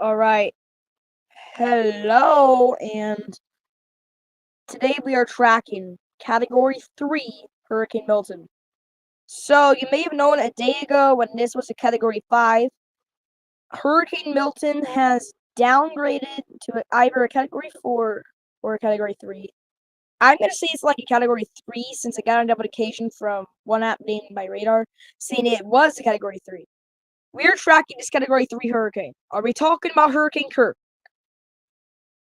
All right. Hello, and today we are tracking Category 3 Hurricane Milton. So, you may have known a day ago when this was a Category 5, Hurricane Milton has downgraded to either a Category 4 or a Category 3. I'm going to say it's like a Category 3 since I got a notification from one app named My Radar saying it was a Category 3. We're tracking this Category 3 hurricane. Are we talking about Hurricane Kirk?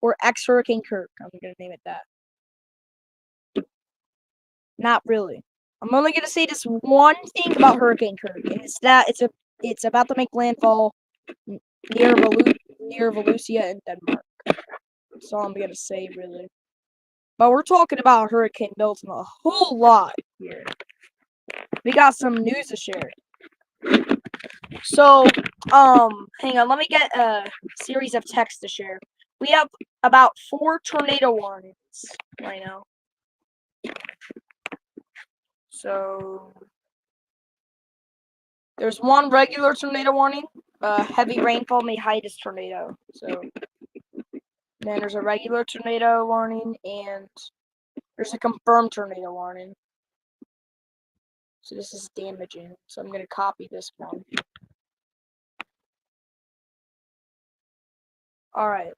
Or ex-Hurricane Kirk? I'm going to name it that. Not really. I'm only gonna say this one thing about Hurricane Kirk, and it's that it's about to make landfall near Volusia in Denmark. That's all I'm gonna say, really. But we're talking about Hurricane Milton a whole lot here. We got some news to share. So, hang on, let me get a series of text to share. We have about 4 tornado warnings right now. So, there's one regular tornado warning. Heavy rainfall may hide this tornado. So, then there's a regular tornado warning, and there's a confirmed tornado warning. So this is damaging. So I'm going to copy this one. Alright.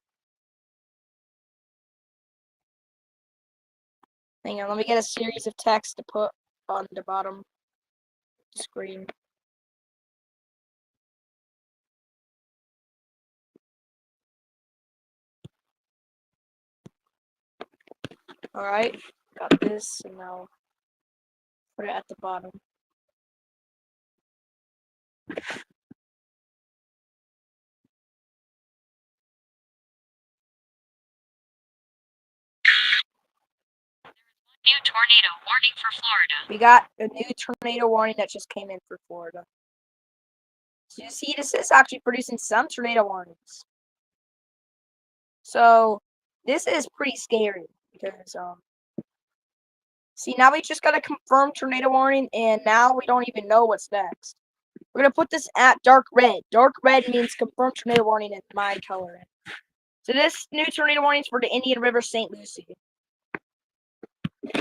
Hang on, let me get a series of text to put on the bottom screen. Alright, got this, and now put it at the bottom. New tornado warning for Florida. We got a new tornado warning that just came in for Florida. So you see, this is actually producing some tornado warnings. So this is pretty scary because see, now we just got a confirmed tornado warning, and now we don't even know what's next. We're gonna put this at dark red. Dark red means confirmed tornado warning in my color. So this new tornado warning is for the Indian River, St. Lucie.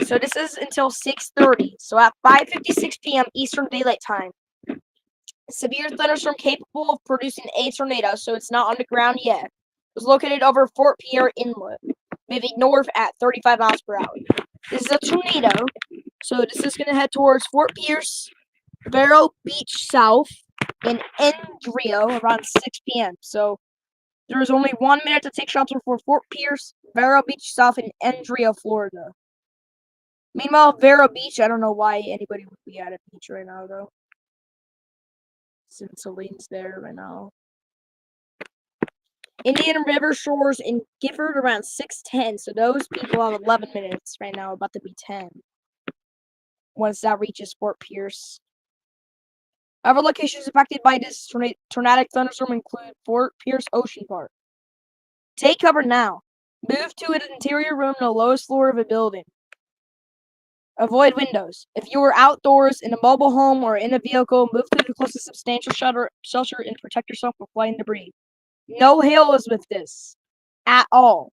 So this is until 6:30. So at 5:56 p.m. Eastern Daylight Time, severe thunderstorm capable of producing a tornado, so it's not on the ground yet, was located over Fort Pierre Inlet, moving north at 35 miles per hour. This is a tornado, so this is going to head towards Fort Pierce, Vero Beach South, and Endrio around 6 p.m. So there's only 1 minute to take shelter for Fort Pierce, Vero Beach South, and Endrio, Florida. Meanwhile, Vero Beach, I don't know why anybody would be at a beach right now, though. Since Celine's there right now. Indian River shores in Gifford around 6:10, so those people have 11 minutes right now, about to be 10. Once that reaches Fort Pierce. Other locations impacted by this tornadic thunderstorm include Fort Pierce Ocean Park. Take cover now. Move to an interior room on the lowest floor of a building. Avoid windows. If you are outdoors, in a mobile home, or in a vehicle, move to the closest substantial shelter and protect yourself from flying debris. No hail is with this. At all.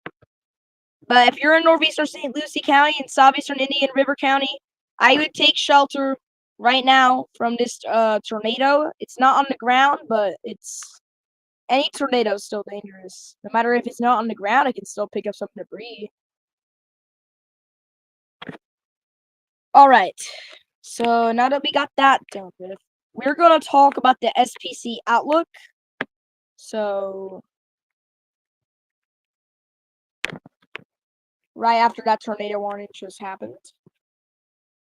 But if you're in northeastern St. Lucie County and southeastern Indian River County, I would take shelter right now from this tornado. It's not on the ground, but any tornado is still dangerous. No matter if it's not on the ground, it can still pick up some debris. Alright, so now that we got that done with, we're going to talk about the SPC outlook. So, right after that tornado warning just happened.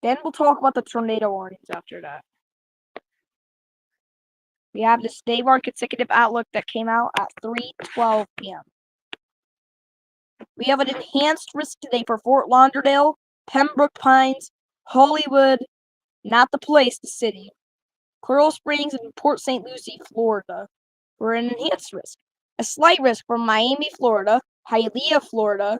Then we'll talk about the tornado warnings after that. We have this day-one consecutive outlook that came out at 3:12 p.m. We have an enhanced risk today for Fort Lauderdale, Pembroke Pines, Hollywood, not the place, the city, Coral Springs, and Port St. Lucie, Florida, for an enhanced risk. A slight risk for Miami, Florida, Hialeah, Florida,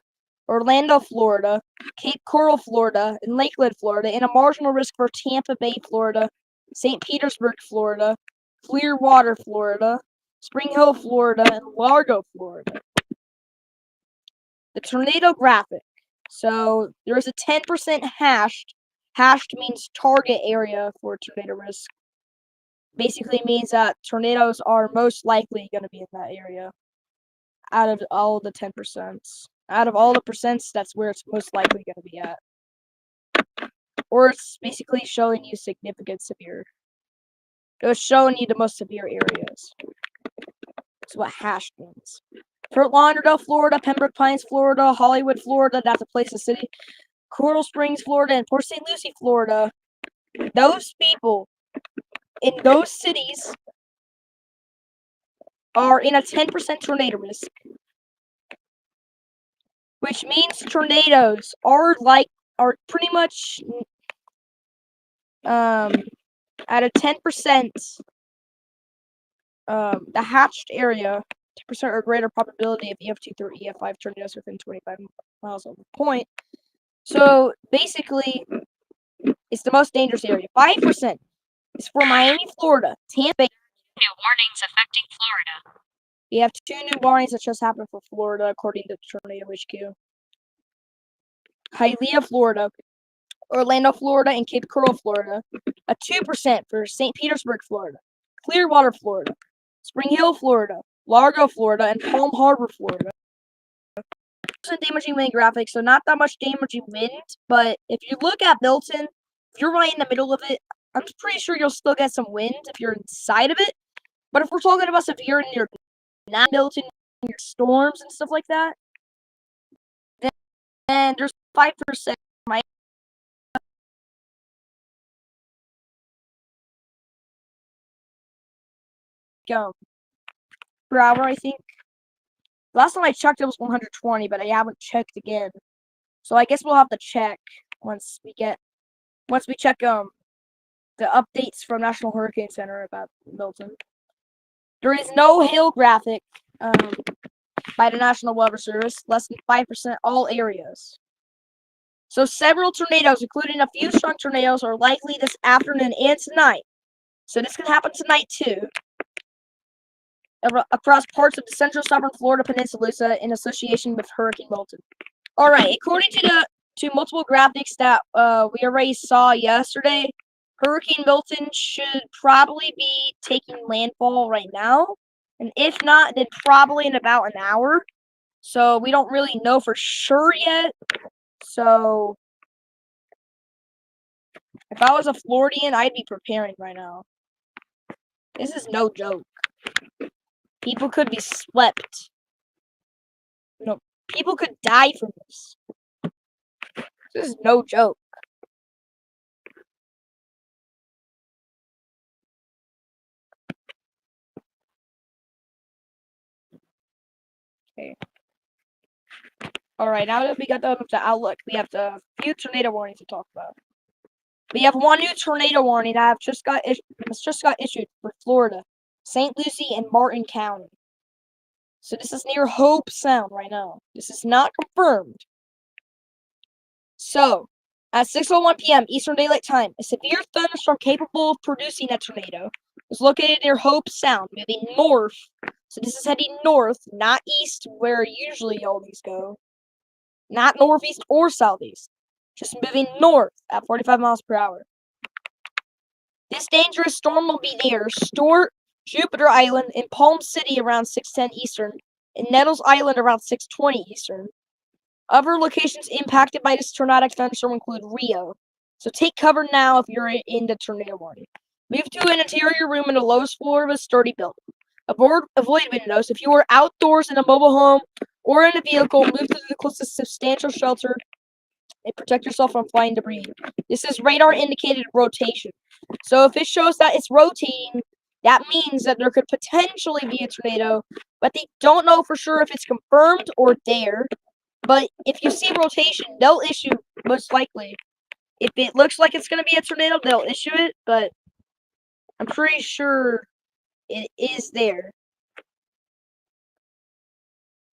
Orlando, Florida, Cape Coral, Florida, and Lakeland, Florida, and a marginal risk for Tampa Bay, Florida, St. Petersburg, Florida, Clearwater, Florida, Spring Hill, Florida, and Largo, Florida. The tornado graphic. So there's a 10% hashed. Hashed means target area for tornado risk. Basically means that tornadoes are most likely going to be in that area. Out of all the 10%. Out of all the percents, that's where it's most likely going to be at. Or it's basically showing you significant severe. It's showing you the most severe areas. That's what hashed means. Fort Lauderdale, Florida, Pembroke Pines, Florida, Hollywood, Florida, that's a place, a city. Coral Springs, Florida, and Port St. Lucie, Florida. Those people in those cities are in a 10% tornado risk. Which means tornadoes are pretty much at a 10%, the hatched area, 10% or greater probability of EF2 through EF5 tornadoes within 25 miles of the point. So basically, it's the most dangerous area. 5% is for Miami, Florida, Tampa Bay. New warnings affecting Florida. We have 2 new warnings that just happened for Florida, according to Tornado HQ. Hialeah, Florida, Orlando, Florida, and Cape Coral, Florida. A 2% for St. Petersburg, Florida, Clearwater, Florida, Spring Hill, Florida, Largo, Florida, and Palm Harbor, Florida. Damaging wind graphic, so not that much damaging wind, but if you look at Milton, if you're right in the middle of it, I'm pretty sure you'll still get some wind if you're inside of it. But if we're talking about severe near not Milton, your storms and stuff like that, then there's 5% per hour, I think. Last time I checked, it was 120, but I haven't checked again. So I guess we'll have to check once we check the updates from National Hurricane Center about Milton. There is no hail graphic by the National Weather Service, less than 5% all areas. So several tornadoes, including a few strong tornadoes, are likely this afternoon and tonight. So this can happen tonight too. Across parts of the central southern Florida Peninsula in association with Hurricane Milton. All right, according to multiple graphics that we already saw yesterday, Hurricane Milton should probably be taking landfall right now, and if not, then probably in about an hour. So we don't really know for sure yet. So if I was a Floridian, I'd be preparing right now. This is no joke. People could be swept. No, people could die from this. This is no joke. Okay. Alright, now that we got the outlook, we have the few tornado warnings to talk about. We have one new tornado warning that just got issued for Florida, St. Lucie, and Martin County. So this is near Hope Sound right now. This is not confirmed. So, at 6:01 p.m. Eastern Daylight Time, a severe thunderstorm capable of producing a tornado was located near Hope Sound, moving north. So this is heading north, not east, where usually all these go. Not northeast or southeast. Just moving north at 45 miles per hour. This dangerous storm will be near Stewart, Jupiter Island, and Palm City around 6:10 Eastern, and Nettles Island around 6:20 Eastern. Other locations impacted by this tornadic thunderstorm include Rio. So take cover now if you're in the tornado warning. Move to an interior room in the lowest floor of a sturdy building. Avoid windows. If you are outdoors in a mobile home or in a vehicle, move to the closest substantial shelter and protect yourself from flying debris. This is radar indicated rotation. So if it shows that it's rotating, that means that there could potentially be a tornado, but they don't know for sure if it's confirmed or dare. But if you see rotation, they'll issue, most likely. If it looks like it's going to be a tornado, they'll issue it, but I'm pretty sure it is there.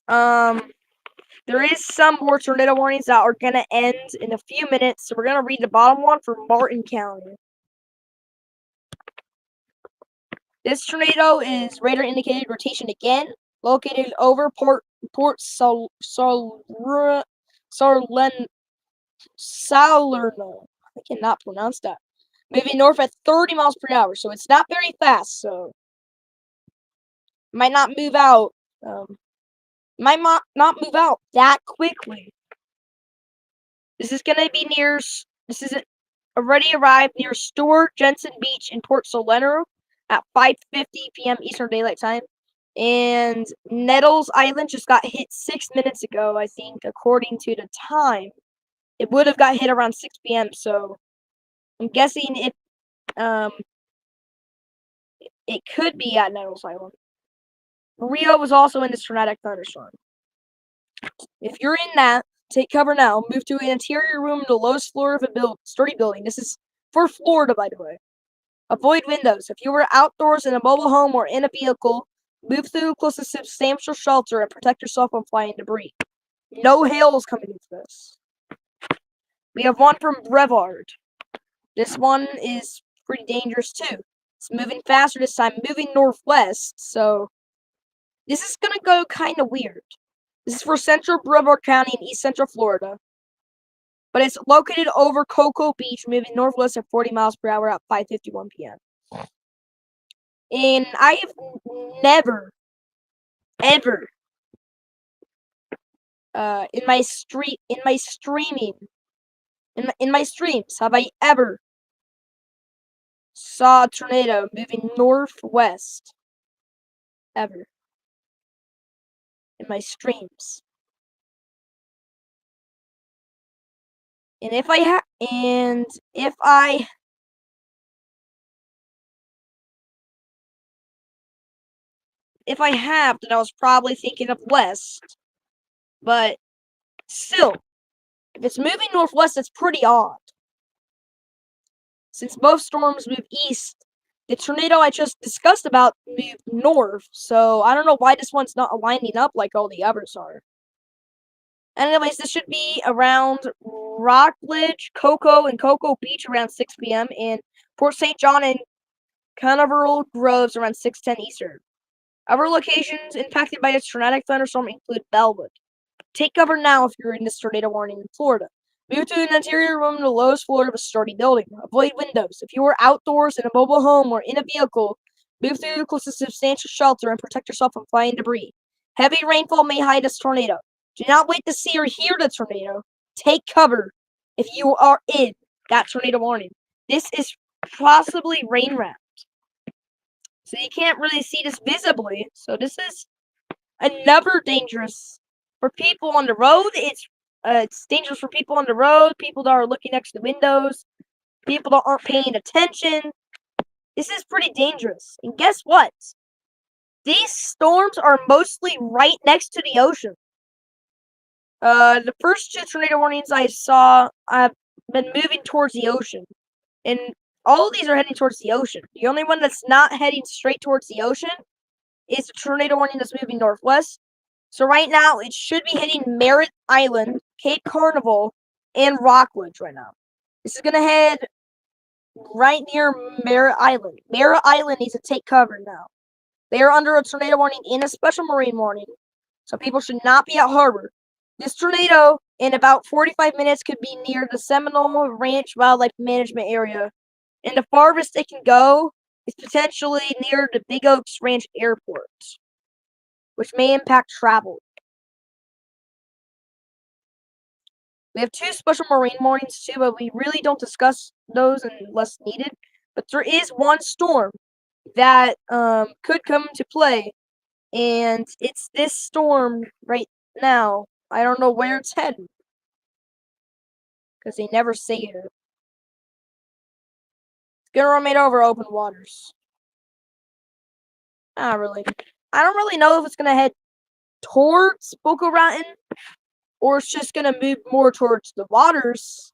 There is some more tornado warnings that are going to end in a few minutes, so we're going to read the bottom one for Martin County. This tornado is radar indicated rotation again, located over Port Salerno. I cannot pronounce that. Moving north at 30 miles per hour, so it's not very fast. So might not move out. Might not move out that quickly. This is gonna be near. This is already arrived near Stuart Jensen Beach in Port Salerno at 5:50 p.m. Eastern Daylight Time. And Nettles Island just got hit 6 minutes ago, I think, according to the time. It would have got hit around 6 p.m. So I'm guessing it could be at Nettles Island. Rio was also in this tornadic thunderstorm. If you're in that, take cover now. Move to an interior room in the lowest floor of a sturdy building. This is for Florida, by the way. Avoid windows. If you were outdoors in a mobile home or in a vehicle, move to the closest substantial shelter and protect yourself from flying debris. No hail is coming into this. We have one from Brevard. This one is pretty dangerous too. It's moving faster this time, moving northwest, so this is gonna go kind of weird. This is for central Brevard County in east central Florida. But it's located over Cocoa Beach, moving northwest at 40 miles per hour at 5:51 p.m. And I have never, ever, in my streams, have I ever saw a tornado moving northwest. Ever. In my streams. And if I have, then I was probably thinking of west. But still, if it's moving northwest, that's pretty odd. Since both storms move east, the tornado I just discussed about moved north, so I don't know why this one's not lining up like all the others are. Anyways, this should be around Rockledge, Cocoa, and Cocoa Beach around 6 p.m. and Port St. John and Canaveral Groves around 6:10 Eastern. Other locations impacted by this tornadic thunderstorm include Bellwood. Take cover now if you're in this tornado warning in Florida. Move to an interior room in the lowest floor of a sturdy building. Avoid windows. If you are outdoors in a mobile home or in a vehicle, move to the closest substantial shelter and protect yourself from flying debris. Heavy rainfall may hide this tornado. Do not wait to see or hear the tornado. Take cover if you are in that tornado warning. This is possibly rain wrapped. So you can't really see this visibly. So this is another dangerous for people on the road. It's dangerous for people on the road, people that are looking next to windows, people that aren't paying attention. This is pretty dangerous. And guess what? These storms are mostly right next to the ocean. The first two tornado warnings I saw have been moving towards the ocean. And all of these are heading towards the ocean. The only one that's not heading straight towards the ocean is the tornado warning that's moving northwest. So right now, it should be hitting Merritt Island, Cape Carnival, and Rockledge right now. This is going to head right near Merritt Island. Merritt Island needs to take cover now. They are under a tornado warning and a special marine warning, so people should not be at harbor. This tornado, in about 45 minutes, could be near the Seminole Ranch Wildlife Management Area. And the farthest it can go is potentially near the Big Oaks Ranch Airport, which may impact travel. We have two special marine warnings too, but we really don't discuss those unless needed. But there is one storm that could come into play, and it's this storm right now. I don't know where it's heading, because they never say it. It's gonna run right over open waters. I don't really know if it's gonna head towards Boca Raton, or it's just gonna move more towards the waters.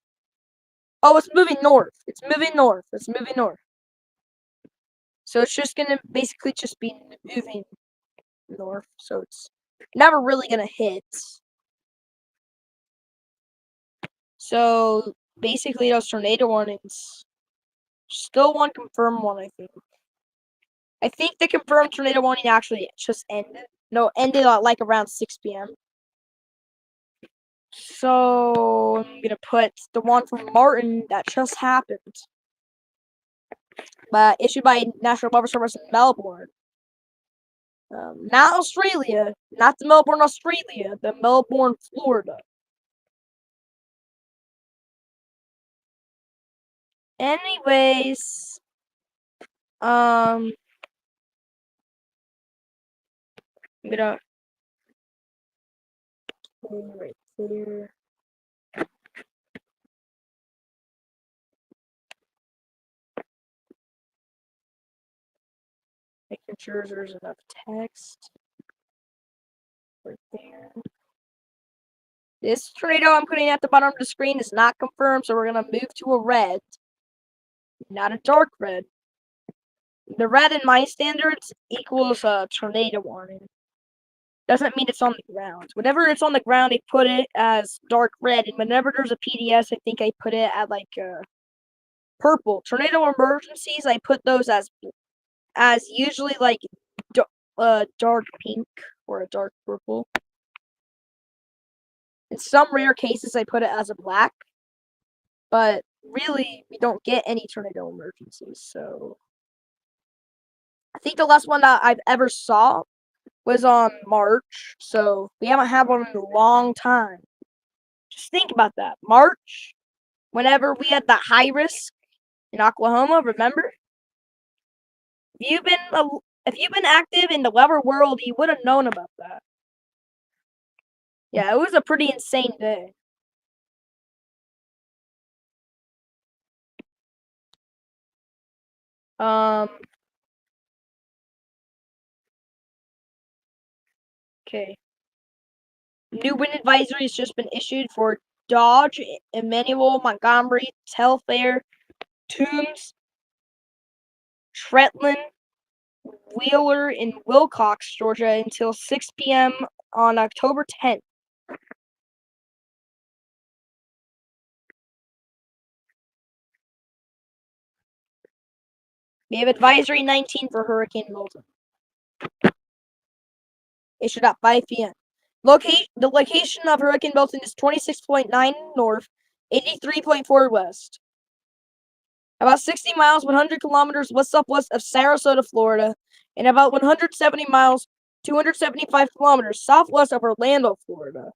Oh, it's moving north. It's moving north. It's moving north. So it's just gonna basically just be moving north. So it's never really gonna hit. So basically those tornado warnings. Still one confirmed one, I think. I think the confirmed tornado warning actually just ended. No, ended at like around 6 p.m. So I'm gonna put the one from Martin that just happened, but issued by National Weather Service in Melbourne. Not Australia, not the Melbourne, Australia, the Melbourne, Florida. Anyways, I'm gonna right there. Making sure there's enough text right there. This tornado I'm putting at the bottom of the screen is not confirmed, so we're gonna move to a red, not a dark red. The red in my standards equals a tornado warning. Doesn't mean it's on the ground. Whenever it's on the ground, I put it as dark red, and whenever there's a PDS, I think I put it at like purple. Tornado emergencies, I put those as usually like dark pink or a dark purple. In some rare cases, I put it as a black, but really, we don't get any tornado emergencies. So I think the last one that I've ever saw was on March, so we haven't had one in a long time. Just think about that. March, whenever we had the high risk in Oklahoma, remember? If you've been active in the weather world, you would have known about that. Yeah, it was a pretty insane day. Okay. New wind advisory has just been issued for Dodge, Emmanuel, Montgomery, Telfair, Toombs, Tretland, Wheeler, and Wilcox, Georgia, until 6 p.m. on October 10th. We have Advisory 19 for Hurricane Milton. Issued at 5 p.m. The location of Hurricane Milton is 26.9 north, 83.4 west. About 60 miles, 100 kilometers west-southwest of Sarasota, Florida, and about 170 miles, 275 kilometers southwest of Orlando, Florida.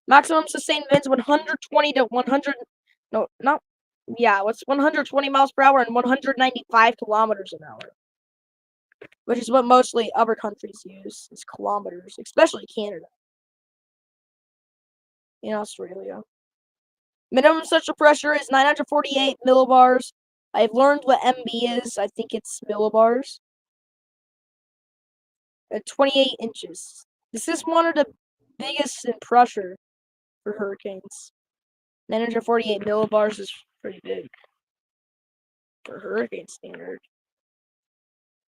Maximum sustained winds 120 to 100, no, not, yeah, what's 120 miles per hour and 195 kilometers an hour, which is what mostly other countries use, is kilometers, especially Canada and Australia. Minimum central pressure is 948 millibars. I've learned what MB is. I think it's millibars. 28 inches. This is one of the biggest in pressure for hurricanes. 948 millibars is pretty big for hurricane standard.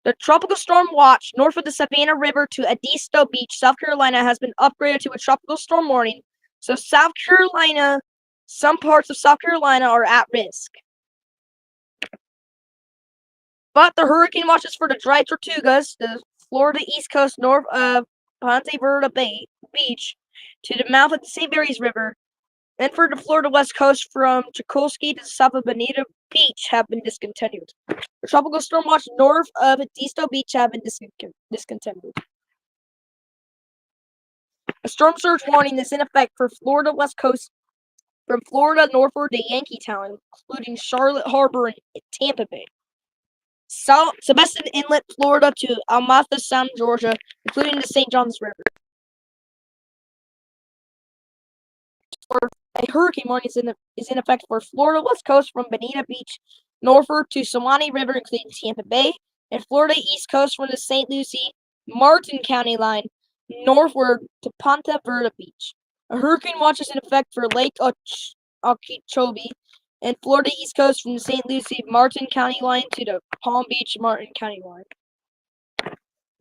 The tropical storm watch north of the Savannah River to Edisto Beach, South Carolina, has been upgraded to a tropical storm warning. So South Carolina, some parts of South Carolina are at risk. But the hurricane watches for the Dry Tortugas, the Florida East Coast north of Ponte Verde Beach to the mouth of the St. Mary's River, and for the Florida West Coast from Chukolsky to the south of Bonita Beach have been discontinued. The tropical storm watch north of Edisto Beach have been discontinued. A storm surge warning is in effect for Florida West Coast from Florida northward to Yankeetown, including Charlotte Harbor and Tampa Bay. Sebastian Inlet, Florida to Almatha Sound, Georgia, including the St. Johns River. A hurricane warning is in effect for Florida West Coast from Bonita Beach northward to Suwannee River, including Tampa Bay, and Florida East Coast from the St. Lucie Martin County line northward to Ponte Verde Beach. A hurricane watch is in effect for Lake Okeechobee and Florida East Coast from the St. Lucie Martin County line to the Palm Beach Martin County line.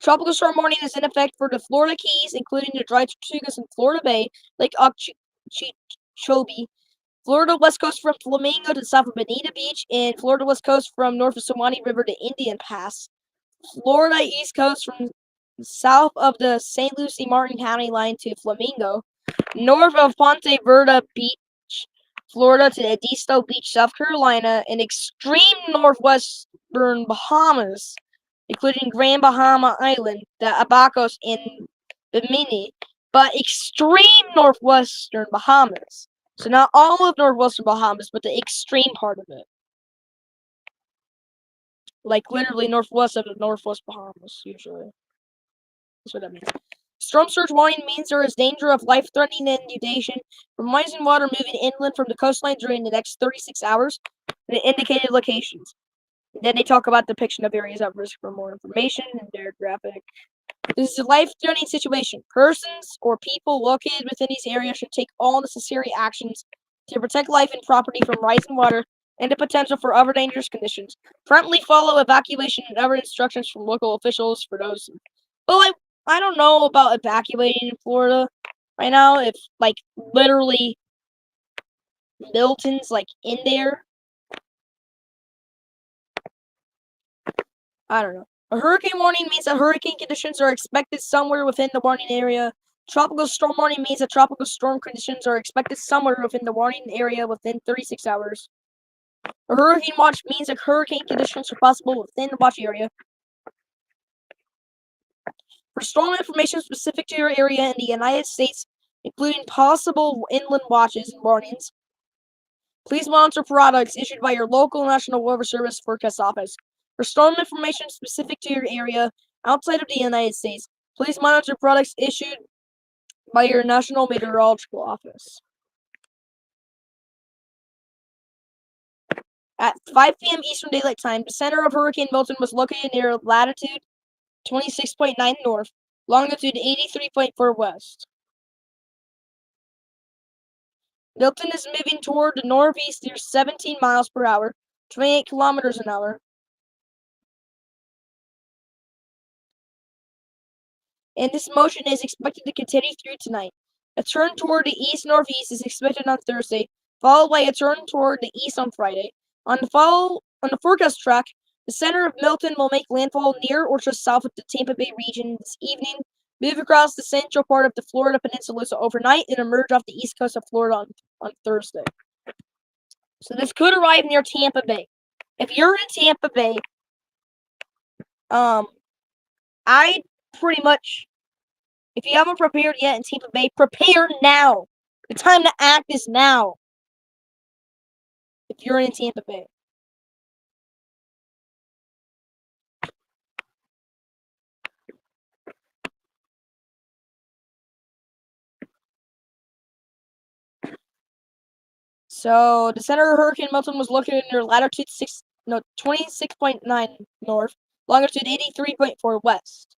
Tropical storm warning is in effect for the Florida Keys, including the Dry Tortugas in Florida Bay, Lake Okeechobee, Florida West Coast from Flamingo to south of Bonita Beach, and Florida West Coast from north of Suwannee River to Indian Pass. Florida East Coast from south of the St. Lucie Martin County line to Flamingo, north of Ponte Verde Beach, Florida to Edisto Beach, South Carolina, and extreme northwestern Bahamas, including Grand Bahama Island, the Abacos, and Bimini, but extreme northwestern Bahamas. So not all of northwestern Bahamas, but the extreme part of it. Like literally northwest of the northwest Bahamas, usually. That's what that means. Storm surge warning means there is danger of life-threatening inundation from rising water moving inland from the coastline during the next 36 hours in the indicated locations. And then they talk about depiction of areas at risk for more information in their graphic. This is a life-threatening situation. Persons or people located within these areas should take all necessary actions to protect life and property from rising water and the potential for other dangerous conditions. Promptly follow evacuation and other instructions from local officials for those. But I don't know about evacuating in Florida right now. If like literally Milton's like in there. I don't know. A hurricane warning means that hurricane conditions are expected somewhere within the warning area. Tropical storm warning means that tropical storm conditions are expected somewhere within the warning area within 36 hours. A hurricane watch means that hurricane conditions are possible within the watch area. For storm information specific to your area in the United States, including possible inland watches and warnings, please monitor products issued by your local National Weather Service forecast office. For storm information specific to your area outside of the United States, please monitor products issued by your National Meteorological Office. At 5 p.m. Eastern Daylight Time, the center of Hurricane Milton was located near latitude 26.9 north, longitude 83.4 west. Milton is moving toward the northeast near 17 miles per hour, 28 kilometers an hour. And this motion is expected to continue through tonight. A turn toward the east-northeast is expected on Thursday, followed by a turn toward the east on Friday. On the forecast track, the center of Milton will make landfall near or just south of the Tampa Bay region this evening, move across the central part of the Florida Peninsula overnight, and emerge off the east coast of Florida on Thursday. So this could arrive near Tampa Bay. If you're in Tampa Bay, I pretty much, if you haven't prepared yet in Tampa Bay, prepare now. The time to act is now. If you're in Tampa Bay. So the center of Hurricane Milton was located near latitude 26.9 north, longitude 83.4 west.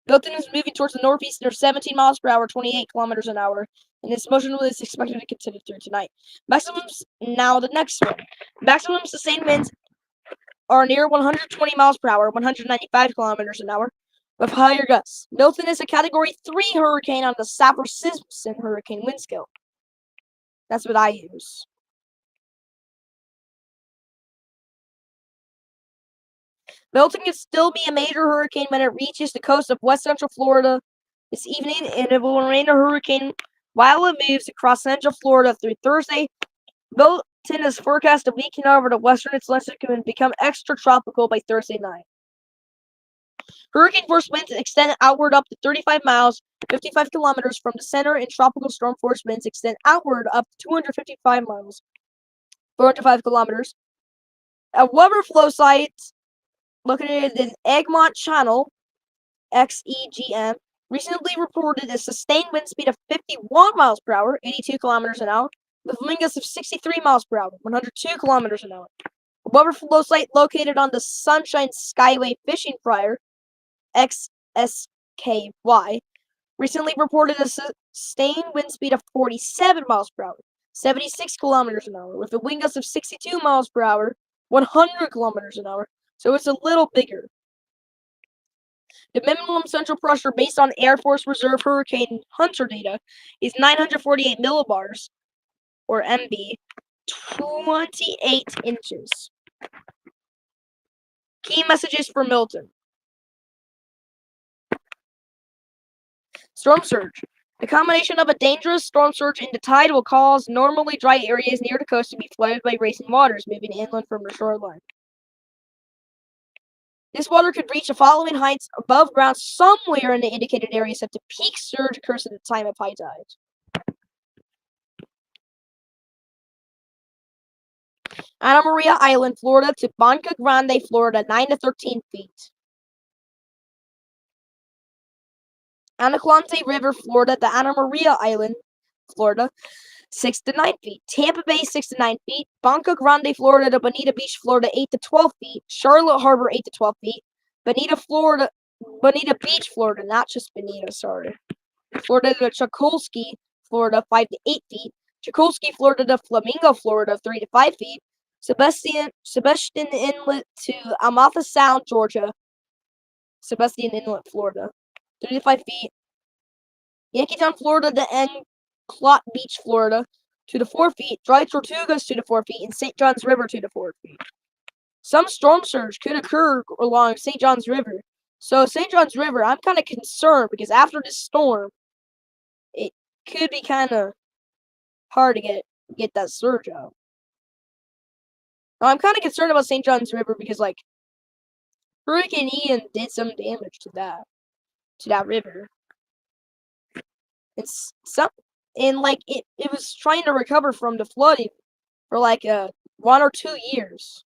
Milton is moving towards the northeast near 17 miles per hour, 28 kilometers an hour, and this motion is expected to continue through tonight. Maximums, now the next one. Maximum sustained winds are near 120 miles per hour, 195 kilometers an hour, with higher gusts. Milton is a Category 3 hurricane on the Saffir-Simpson hurricane wind scale. That's what I use. Milton can still be a major hurricane when it reaches the coast of west central Florida this evening, and it will remain a hurricane while it moves across central Florida through Thursday. Milton is forecast to weaken over the western Atlantic and become extratropical by Thursday night. Hurricane force winds extend outward up to 35 miles, 55 kilometers from the center, and tropical storm force winds extend outward up to 255 miles, 405 kilometers. A weather flow site located in Egmont Channel, XEGM, recently reported a sustained wind speed of 51 miles per hour, 82 kilometers an hour, with wind gusts of 63 miles per hour, 102 kilometers an hour. A weather flow site located on the Sunshine Skyway Fishing Pier, XSKY, recently reported a sustained wind speed of 47 miles per hour, 76 kilometers an hour, with a wind gust of 62 miles per hour, 100 kilometers an hour. So it's a little bigger. The minimum central pressure based on Air Force Reserve Hurricane Hunter data is 948 millibars, or MB, 28 inches. Key messages for Milton. Storm surge. The combination of a dangerous storm surge and the tide will cause normally dry areas near the coast to be flooded by racing waters moving inland from the shoreline. This water could reach the following heights above ground somewhere in the indicated area, except the peak surge occurs at the time of high tide. Anna Maria Island, Florida to Banca Grande, Florida, 9 to 13 feet. Anaquante River, Florida to Anna Maria Island, Florida, 6 to 9 feet. Tampa Bay, 6 to 9 feet. Banca Grande, Florida to Bonita Beach, Florida, 8 to 12 feet. Charlotte Harbor, 8 to 12 feet. Bonita Beach, Florida, not just Bonita, sorry. Florida to Chukolsky, Florida, 5 to 8 feet. Chukolsky, Florida to Flamingo, Florida, 3 to 5 feet. Sebastian Inlet to Amatha Sound, Georgia. Sebastian Inlet, Florida, 3 to 5 feet. Yankeetown, Florida to Enclot Beach, Florida, 2 to 4 feet. Dry Tortugas, 2 to 4 feet. And St. John's River, 2 to 4 feet. Some storm surge could occur along St. John's River. So St. John's River, I'm kind of concerned because after this storm, it could be kind of hard to get that surge out. Now, I'm kind of concerned about St. John's River because, like, Hurricane Ian did some damage to that river. It was trying to recover from the flooding for like 1 or 2 years.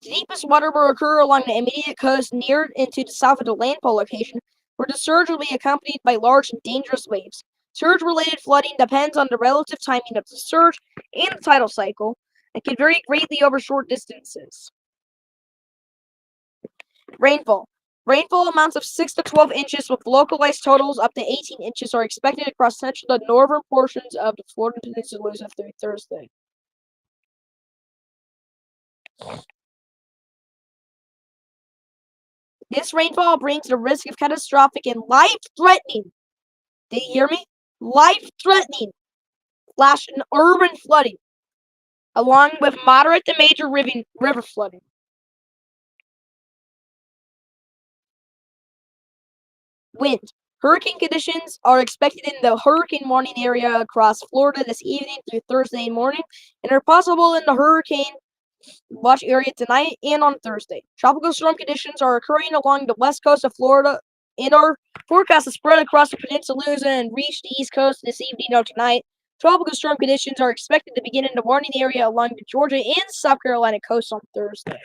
The deepest water will occur along the immediate coast near into the south of the landfall location, where the surge will be accompanied by large and dangerous waves. Surge-related flooding depends on the relative timing of the surge and the tidal cycle, and can vary greatly over short distances. Rainfall. Rainfall amounts of 6 to 12 inches with localized totals up to 18 inches are expected across central to northern portions of the Florida Peninsula through Thursday. This rainfall brings the risk of catastrophic and life-threatening, did you hear me? Life-threatening flash and urban flooding, along with moderate to major river flooding. Wind. Hurricane conditions are expected in the hurricane warning area across Florida this evening through Thursday morning, and are possible in the hurricane watch area tonight and on Thursday. Tropical storm conditions are occurring along the west coast of Florida and are forecast to spread across the peninsula and reach the east coast this evening or tonight. Tropical storm conditions are expected to begin in the warning area along the Georgia and South Carolina coast on Thursday.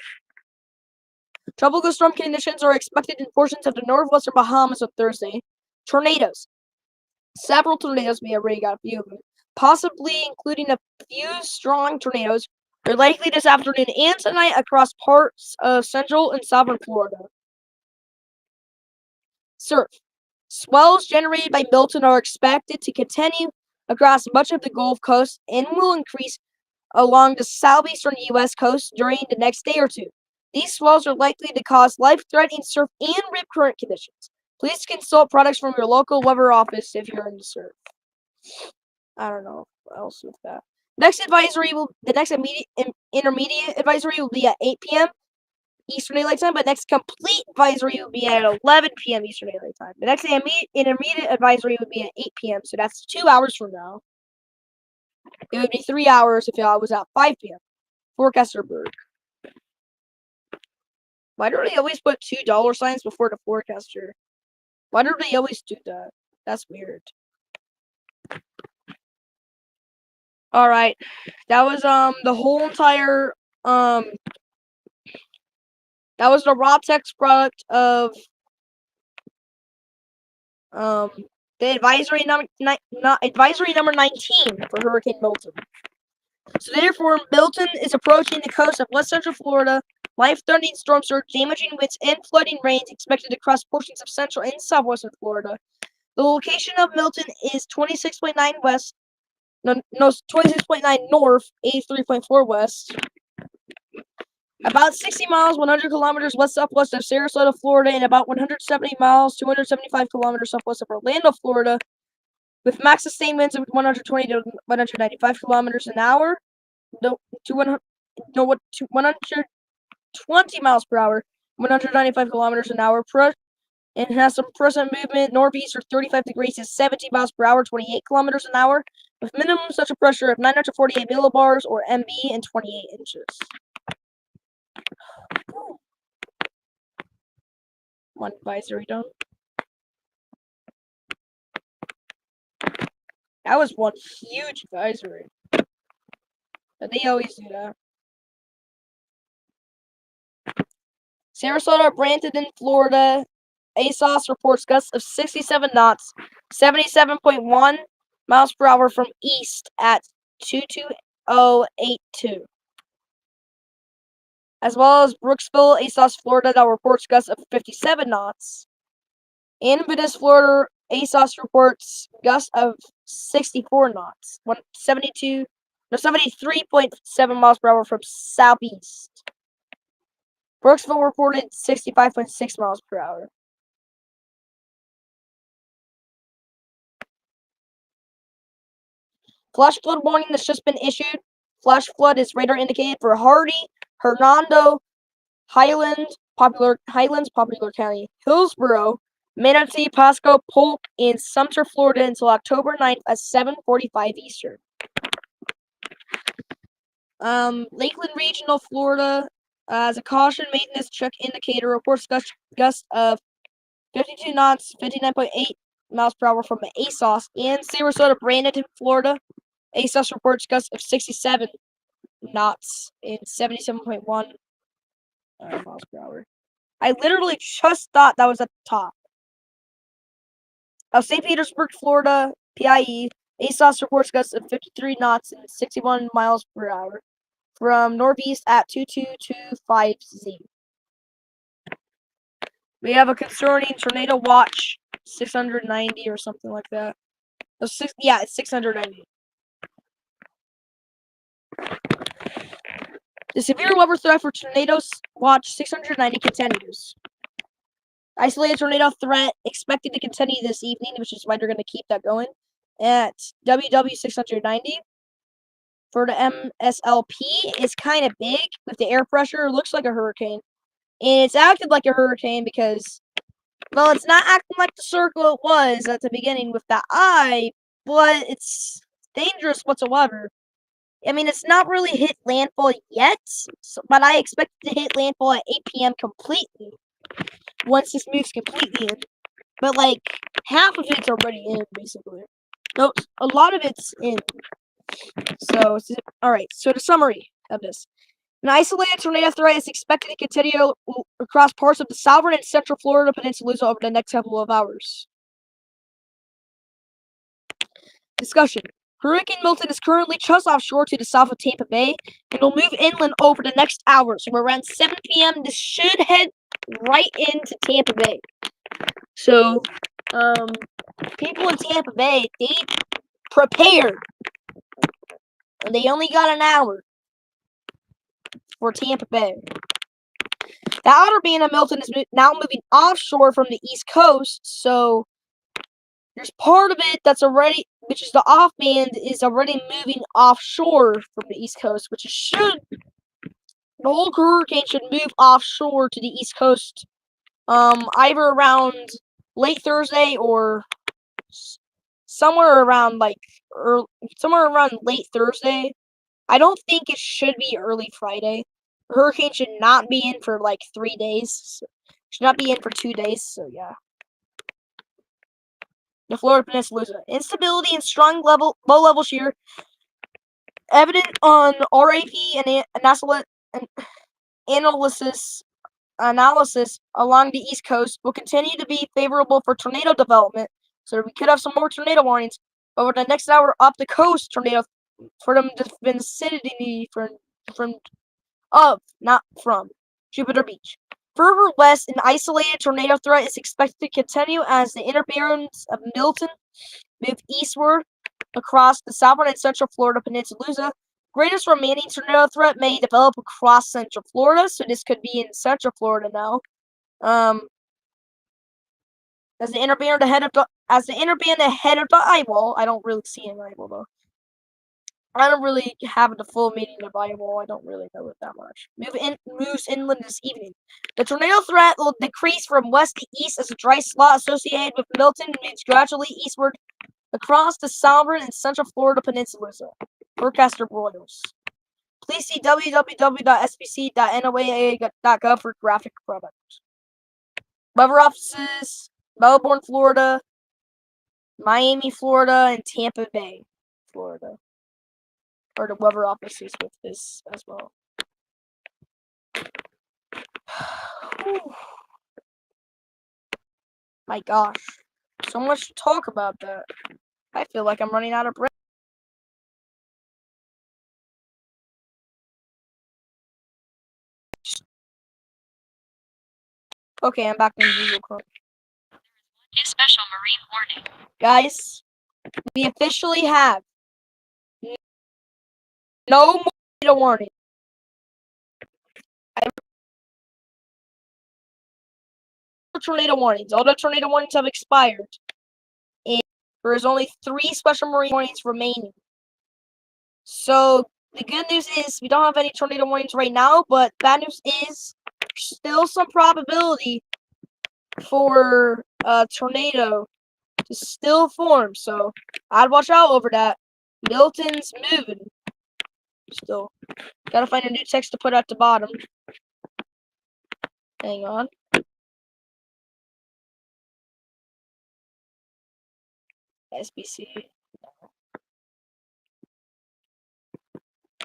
Tropical storm conditions are expected in portions of the northwestern Bahamas on Thursday. Tornadoes. Several tornadoes, we already got a few of them, possibly including a few strong tornadoes, are likely this afternoon and tonight across parts of central and southern Florida. Surf. Swells generated by Milton are expected to continue across much of the Gulf Coast and will increase along the southeastern U.S. coast during the next day or two. These swells are likely to cause life-threatening surf and rip current conditions. Please consult products from your local weather office if you're into surf. I don't know what else with that. The next intermediate advisory will be at 8 p.m. Eastern Daylight Time, but next complete advisory will be at 11 p.m. Eastern Daylight Time. The next intermediate advisory would be at 8 p.m., so that's 2 hours from now. It would be 3 hours if it was at 5 p.m. Forecaster Berg. Why do they always put $2 before the forecaster? Why do they always do that? That's weird. Alright. That was the whole entire that was the raw text product of the advisory number 19 for Hurricane Milton. So therefore, Milton is approaching the coast of west central Florida. Life-threatening storm surge, damaging winds, and flooding rains expected to cross portions of central and southwestern Florida. The location of Milton is 26.9 west, 26.9 north, 83.4 west. About 60 miles, 100 kilometers west-southwest of Sarasota, Florida, and about 170 miles, 275 kilometers southwest of Orlando, Florida, with max sustained winds of 120 to 195 kilometers an hour. To 120 miles per hour, 195 kilometers an hour. And has some present movement northeast or 35 degrees to 70 miles per hour, 28 kilometers an hour, with minimum social pressure of 948 millibars or MB and 28 inches. One advisory done. That was one huge advisory. But they always do that. Sarasota, Bradenton, Florida. ASOS reports gusts of 67 knots, 77.1 miles per hour from east at 22082. As well as Brooksville, ASOS, Florida, that reports gusts of 57 knots. In Venice, Florida, ASOS reports gusts of 64 knots, 73.7 miles per hour from southeast. Brooksville reported 65.6 miles per hour. Flash flood warning that's just been issued. Flash flood is radar indicated for Hardy, Hernando, Highlands, Popular County, Hillsborough, Manatee, Pasco, Polk, and Sumter, Florida until October 9th at 7:45 Eastern. Lakeland Regional, Florida, as a caution maintenance check indicator reports gusts of 52 knots, 59.8 miles per hour from the ASOS. And Sarasota, Bradenton, Florida, ASOS reports gusts of 67 knots and 77.1 miles per hour. I literally just thought that was at the top. St. Petersburg, Florida, PIE, ASOS reports gusts of 53 knots and 61 miles per hour from northeast at 22250. We have a concerning tornado watch, 690 or something like that. It's 690. The severe weather threat for tornadoes watch 690 continues. Isolated tornado threat expected to continue this evening, which is why they're going to keep that going at WW 690. For the MSLP, it's kind of big with the air pressure. It looks like a hurricane. And it's acted like a hurricane because, well, it's not acting like the circle it was at the beginning with that eye, but it's dangerous whatsoever. I mean, it's not really hit landfall yet, but I expect it to hit landfall at 8 p.m. completely once this moves completely in. But, like, half of it's already in, basically. No, a lot of it's in. So, alright, so the summary of this. An isolated tornado threat is expected to continue across parts of the southern and central Florida peninsulas over the next couple of hours. Discussion. Hurricane Milton is currently just offshore to the south of Tampa Bay and will move inland over the next hour. So around 7 p.m., this should head right into Tampa Bay. So, people in Tampa Bay, they prepared. And they only got an hour for Tampa Bay. The outer band of Milton is now moving offshore from the East Coast, so there's part of it that's already, which is the off band, is already moving offshore from the East Coast, which the whole hurricane should move offshore to the East Coast, either around late Thursday or somewhere around late Thursday. I don't think it should be early Friday. The hurricane should not be in for like 3 days. Should not be in for 2 days, so yeah. The Florida Peninsula. Instability and strong low-level shear evident on RAP and analysis along the East Coast will continue to be favorable for tornado development. So we could have some more tornado warnings over the next hour up the coast. Tornado for the vicinity not from Jupiter Beach. Further west, an isolated tornado threat is expected to continue as the inner barrens of Milton move eastward across the southern and central Florida peninsula. Greatest remaining tornado threat may develop across central Florida, so this could be in central Florida now. As the inner band ahead of the eyeball, I don't really see an eyeball though. I don't really have the full meaning of eyeball. I don't really know it that much. Moves inland this evening. The tornado threat will decrease from west to east as a dry slot associated with Milton moves gradually eastward across the southern and central Florida peninsulas. Forecaster Broyles. Please see www.sbc.noaa.gov for graphic products. Weather offices: Melbourne, Florida, Miami, Florida, and Tampa Bay, Florida. Or the weather offices with this as well. My gosh. So much to talk about that. I feel like I'm running out of breath. Okay, I'm back in Google Chrome. New special marine warning. Guys, we officially have no more tornado warning. Tornado warnings. All the tornado warnings have expired. And there is only 3 special marine warnings remaining. So the good news is we don't have any tornado warnings right now, but bad news is there's still some probability for a tornado to still form. So I'd watch out over that. Milton's moving. Still. Gotta find a new text to put at the bottom. Hang on. SBC.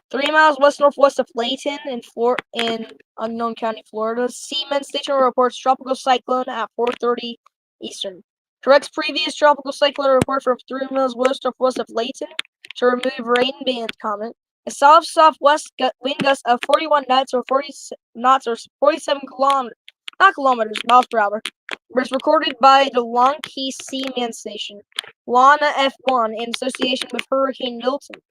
3 miles west-northwest of Layton in Unknown County, Florida. Seaman Station reports tropical cyclone at 4:30 Eastern. Corrects previous tropical cyclone report from 3 miles west-northwest of Layton to remove rain band comment. A south-southwest wind gust of 41 knots or 47 miles per hour was recorded by the Long Key Seaman Station, Lana F1, in association with Hurricane Milton.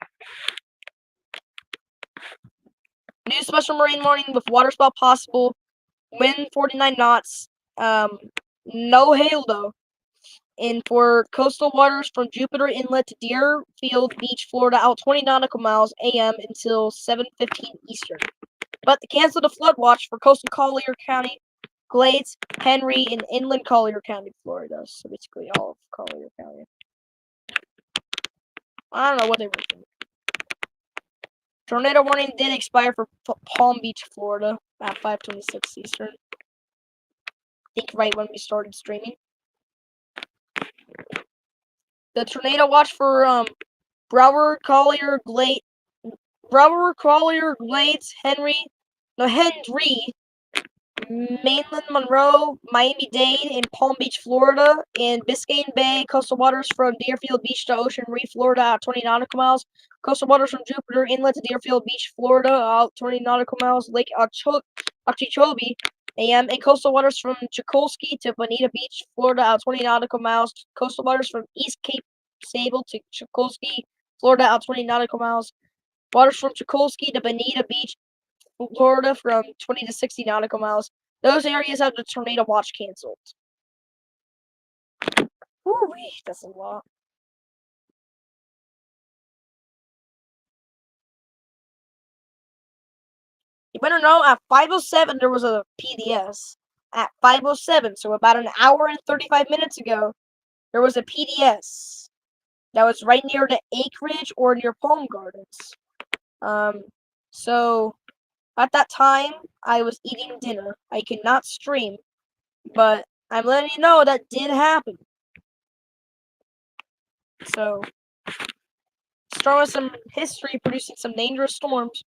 New special marine warning with water spout possible. Wind 49 knots. No hail though. And for coastal waters from Jupiter Inlet to Deerfield Beach, Florida, out 20 nautical miles AM until 7:15 Eastern. But they canceled the flood watch for coastal Collier County, Glades, Henry, and inland Collier County, Florida. So basically all of Collier County. I don't know what they were doing. Tornado warning did expire for Palm Beach, Florida at 5:26 Eastern. I think right when we started streaming. The tornado watch for Broward, Collier, Glades, Henry, Mainland Monroe, Miami-Dade, and Palm Beach, Florida, and Biscayne Bay, coastal waters from Deerfield Beach to Ocean Reef, Florida, at 20 nautical miles. Coastal waters from Jupiter Inlet to Deerfield Beach, Florida, out 20 nautical miles. Lake Okeechobee, AM, and coastal waters from Chukolsky to Bonita Beach, Florida, out 20 nautical miles. Coastal waters from East Cape Sable to Chukolsky, Florida, out 20 nautical miles. Waters from Chukolsky to Bonita Beach, Florida, from 20 to 60 nautical miles. Those areas have the tornado watch canceled. Woo-wee, that's a lot. You better know, at 5:07 there was a PDS. At 5:07, so about an hour and 35 minutes ago, there was a PDS that was right near the acreage or near Palm Gardens. So at that time, I was eating dinner. I could not stream, but I'm letting you know that did happen. So, start with some history producing some dangerous storms.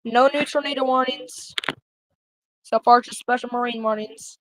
No new tornado warnings. So far, just special marine warnings.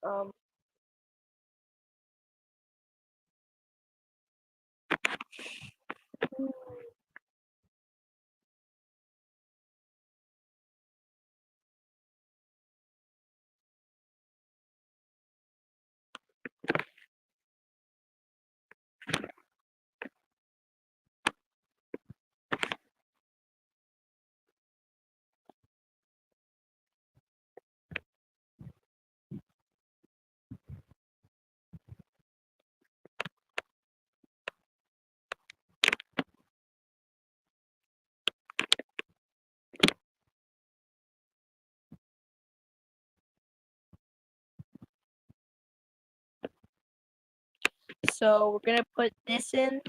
So we're gonna put this in.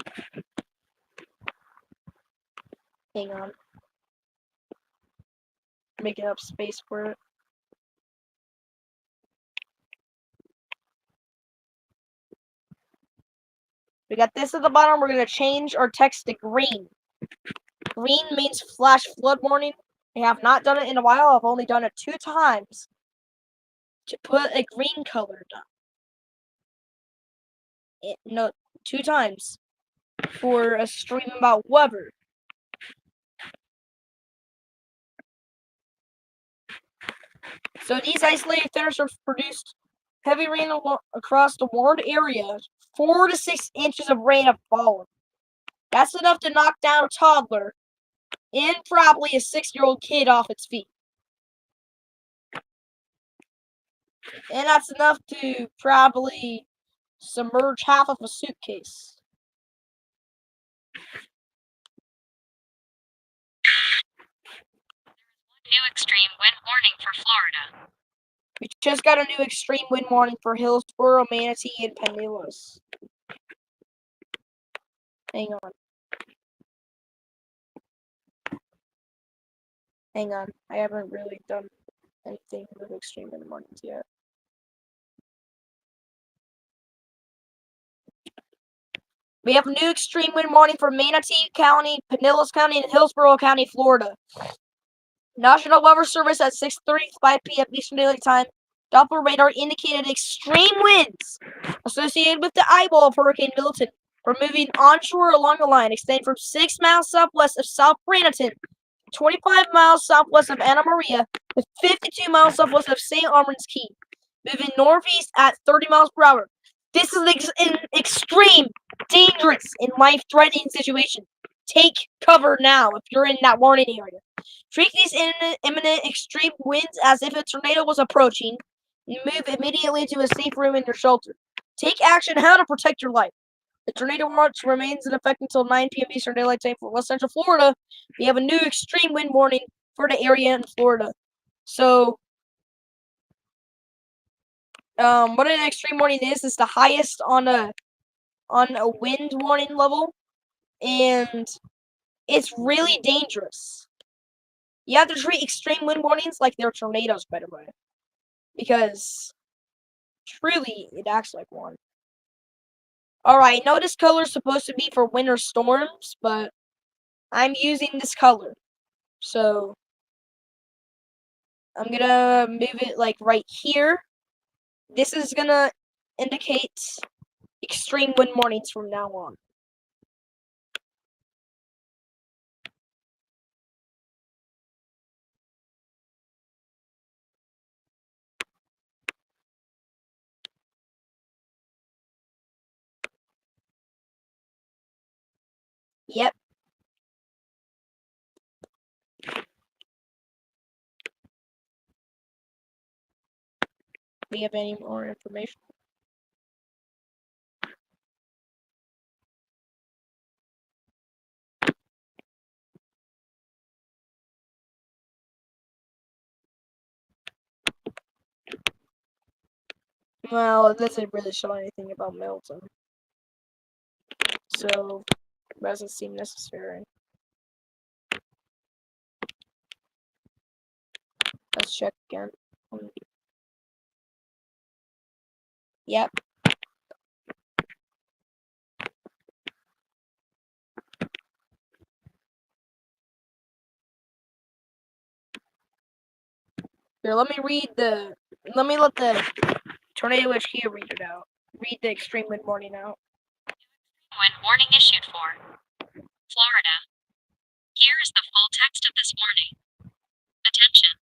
Hang on. Making up space for it. We got this at the bottom. We're gonna change our text to green. Green means flash flood warning. I have not done it in a while. I've only done it 2 times. To put a green color down. No, 2 times. For a stream about weather. So these isolated thunderstorms produced heavy rain across the warned area. 4 to 6 inches of rain have fallen. That's enough to knock down a toddler and probably a 6-year-old kid off its feet. And that's enough to probably submerge half of a suitcase. New extreme wind warning for Florida. We just got a new extreme wind warning for Hillsborough, Manatee, and Pinellas. Hang on. Hang on. I haven't really done anything with extreme wind warnings yet. We have a new extreme wind warning for Manatee County, Pinellas County, and Hillsborough County, Florida. National Weather Service at 6:35 p.m. Eastern Daylight Time. Doppler radar indicated extreme winds associated with the eyeball of Hurricane Milton were moving onshore along the line extending from 6 miles southwest of South Bradenton, 25 miles southwest of Anna Maria, to 52 miles southwest of St. Armand's Key, moving northeast at 30 miles per hour. This is an extreme, dangerous, and life-threatening situation. Take cover now if you're in that warning area. Treat these imminent extreme winds as if a tornado was approaching. And move immediately to a safe room in your shelter. Take action how to protect your life. The tornado watch remains in effect until 9 p.m. Eastern Daylight Time for West Central Florida. We have a new extreme wind warning for the area in Florida. So, what an extreme warning is the highest on a wind warning level, and it's really dangerous. You have to treat extreme wind warnings like they're tornadoes, by the way, because truly it acts like one. Alright, I know this color is supposed to be for winter storms, but I'm using this color. So, I'm gonna move it like right here. This is gonna indicate extreme wind warnings from now on. Yep. We have any more information? Well, it doesn't really show anything about Milton. So, it doesn't seem necessary. Let's check again. Yep. Here, let me let the tornado HQ read it out. Read the extreme wind warning out. Wind warning issued for Florida. Here is the full text of this warning. Attention.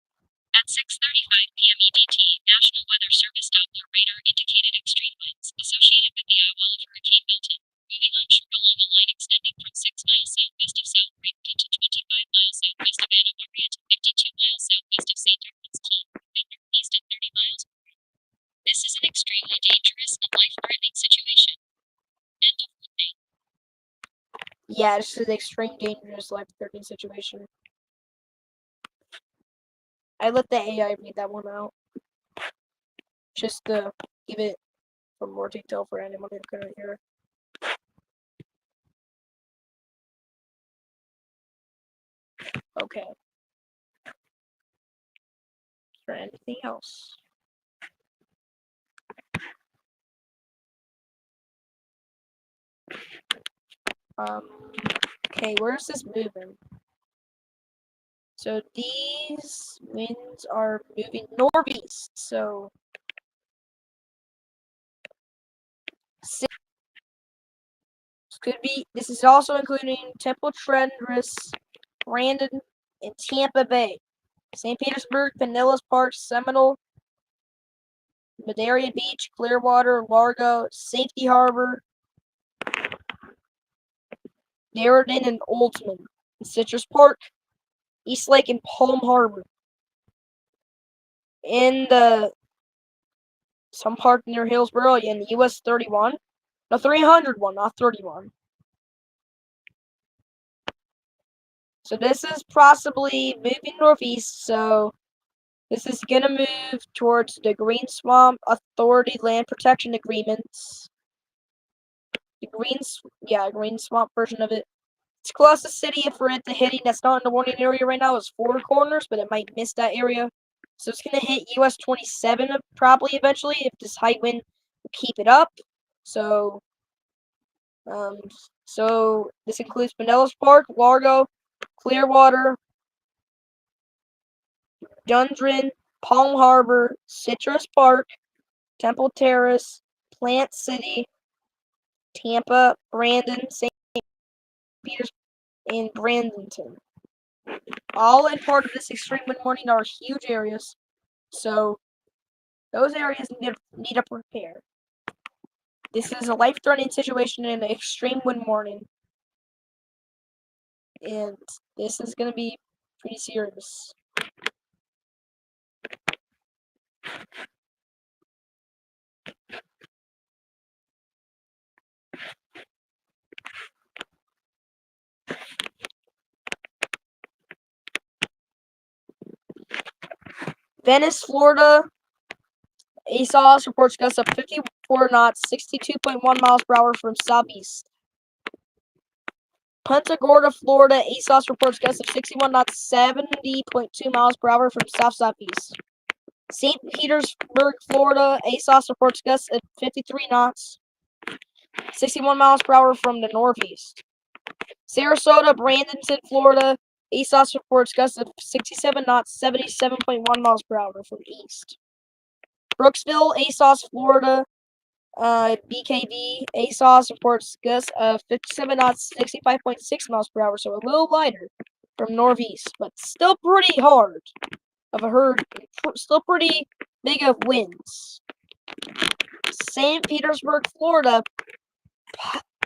At 6:35 p.m. EDT, National Weather Service Doppler radar indicated extreme winds associated with the eyewall of Hurricane Milton, moving onshore along a line extending from 6 miles southwest of South Bradenton to 25 miles southwest of Anna Maria to 52 miles southwest of St. Armand's Key, moving northeast at 30 miles per hour. This is an extremely dangerous and life-threatening situation. End of warning. Yeah, this is an extreme dangerous life-threatening situation. I let the AI read that one out. Just to give it for more detail for anyone who couldn't hear. Okay. Is there anything else? Okay, where's this moving? So these winds are moving northeast, so this is also including Temple Trendris, Brandon, and Tampa Bay. St. Petersburg, Pinellas Park, Seminole, Madeira Beach, Clearwater, Largo, Safety Harbor, Darden, and Oldman, Citrus Park, East Lake, and Palm Harbor. In some park near Hillsborough, in the US 31. No, 301, not 31. So this is possibly moving northeast, so this is going to move towards the Green Swamp Authority Land Protection Agreements. The Green Swamp version of it. It's closest city for it to hitting that's not in the warning area right now is Four Corners, but it might miss that area. So it's going to hit US 27 probably eventually if this high wind will keep it up. So this includes Pinellas Park, Largo, Clearwater, Dundren, Palm Harbor, Citrus Park, Temple Terrace, Plant City, Tampa, Brandon, St. Peters, and Bradenton. All in part of this extreme wind warning are huge areas, so those areas need to prepare. This is a life-threatening situation in an extreme wind warning, and this is going to be pretty serious. Venice, Florida. ASOS reports gusts of 54 knots, 62.1 miles per hour from southeast. Punta Gorda, Florida. ASOS reports gusts of 61 knots, 70.2 miles per hour from south-southeast. St. Petersburg, Florida. ASOS reports gusts of 53 knots, 61 miles per hour from the northeast. Sarasota, Bradenton, Florida. ASOS reports gusts of 67 knots, 77.1 miles per hour from east. Brooksville, ASOS, Florida. BKV, ASOS reports gusts of 57 knots, 65.6 miles per hour, so a little lighter from northeast, but still pretty hard of a herd, still pretty big of winds. St. Petersburg, Florida,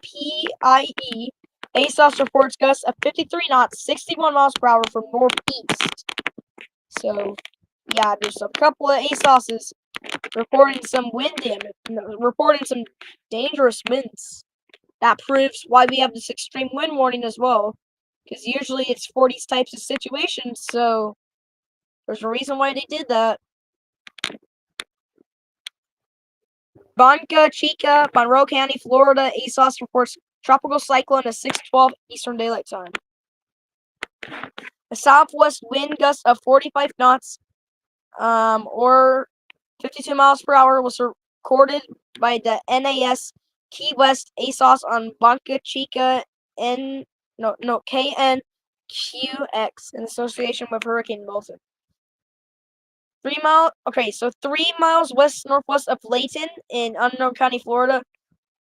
PIE, ASOS reports gusts of 53 knots, 61 miles per hour from northeast. So, yeah, there's a couple of ASOSs reporting some wind damage, reporting some dangerous winds. That proves why we have this extreme wind warning as well, because usually it's for these types of situations, so there's a reason why they did that. Boca Chica, Monroe County, Florida. ASOS reports tropical cyclone at 6:12 Eastern Daylight Time. A southwest wind gust of 45 knots, or 52 miles per hour, was recorded by the NAS Key West ASOS on Boca Chica KNQX in association with Hurricane Milton. 3 miles west-northwest of Layton in Unknown County, Florida.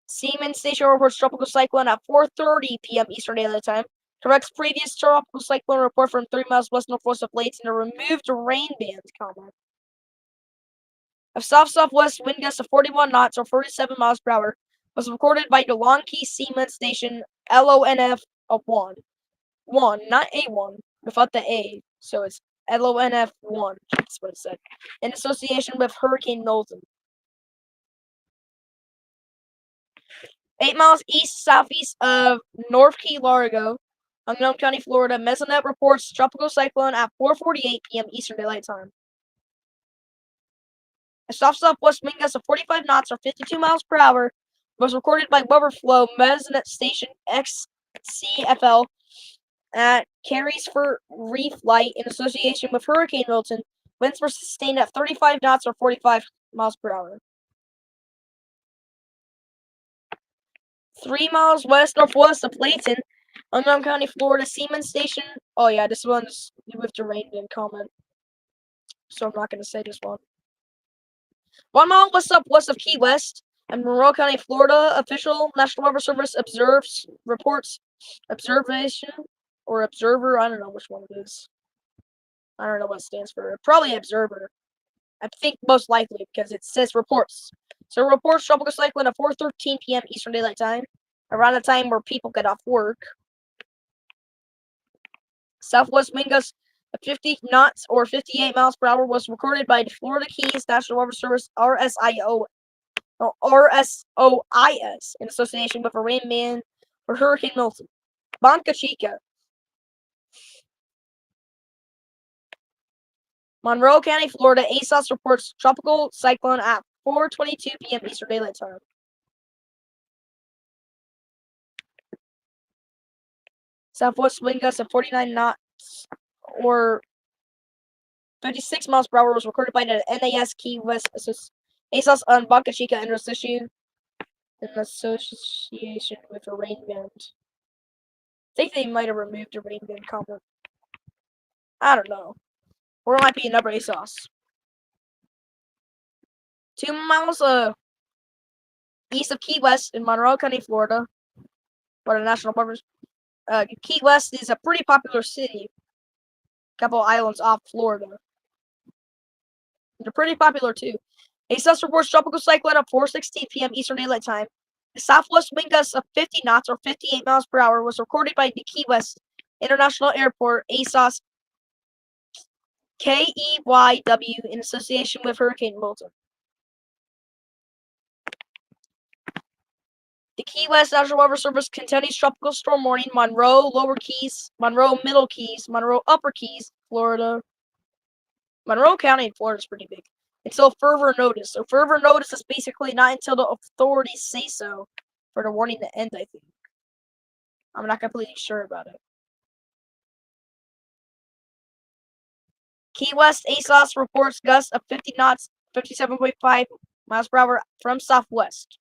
Seaman Station reports tropical cyclone at 4:30 p.m. Eastern Daylight Time. Corrects previous tropical cyclone report from 3 miles west-northwest of Layton to removed rain bands comment. A south-southwest wind gust of 41 knots or 47 miles per hour was recorded by the Long Key Seaman Station LONF of 1, not A1, without the A, so it's LONF1, that's what it said, in association with Hurricane Milton. 8 miles east-southeast of North Key Largo, Unknown County, Florida. Mesonet reports tropical cyclone at 4:48 p.m. Eastern Daylight Time. A south-southwest wind gust of 45 knots or 52 miles per hour was recorded by Weatherflow Mesonet Station XCFL at carries for reflight in association with Hurricane Milton. Winds were sustained at 35 knots or 45 miles per hour. 3 miles west-northwest of Layton, Montgomery County, Florida, Seaman Station. Oh yeah, this one's with the rain in comment, so I'm not going to say this one. 1 mile west of Key West and Monroe County, Florida. Official National Weather Service reports observation or observer. I don't know which one it is. I don't know what it stands for. Probably observer. I think most likely because it says reports. So reports tropical cyclone at 4:13 p.m. Eastern Daylight Time, around the time where people get off work. Southwest wind gusts of 50 knots or 58 miles per hour was recorded by the Florida Keys National Weather Service RSOIS in association with a rain band for Hurricane Milton. Boca Chica. Monroe County, Florida. ASOS reports tropical cyclone at 4:22 p.m. Eastern Daylight Time. Southwest wind gusts of 49 knots or 56 miles per hour was recorded by the NAS Key West ASOS on Boca Chica in association with a rain band. I think they might have removed the rain band comment. I don't know. Or it might be another ASOS. 2 miles east of Key West in Monroe County, Florida, where the national park is. Key West is a pretty popular city. A couple islands off Florida. They're pretty popular too. ASOS reports tropical cyclone at 4:16 p.m. Eastern Daylight Time. A southwest wind gust of 50 knots or 58 miles per hour was recorded by the Key West International Airport, ASOS KEYW, in association with Hurricane Milton. The Key West National Weather Service continues tropical storm warning. Monroe Lower Keys, Monroe Middle Keys, Monroe Upper Keys, Florida. Monroe County in Florida is pretty big. Until further notice. So further notice is basically not until the authorities say so for the warning to end, I think. I'm not completely sure about it. Key West ASOS reports gusts of 50 knots, 57.5 miles per hour from southwest.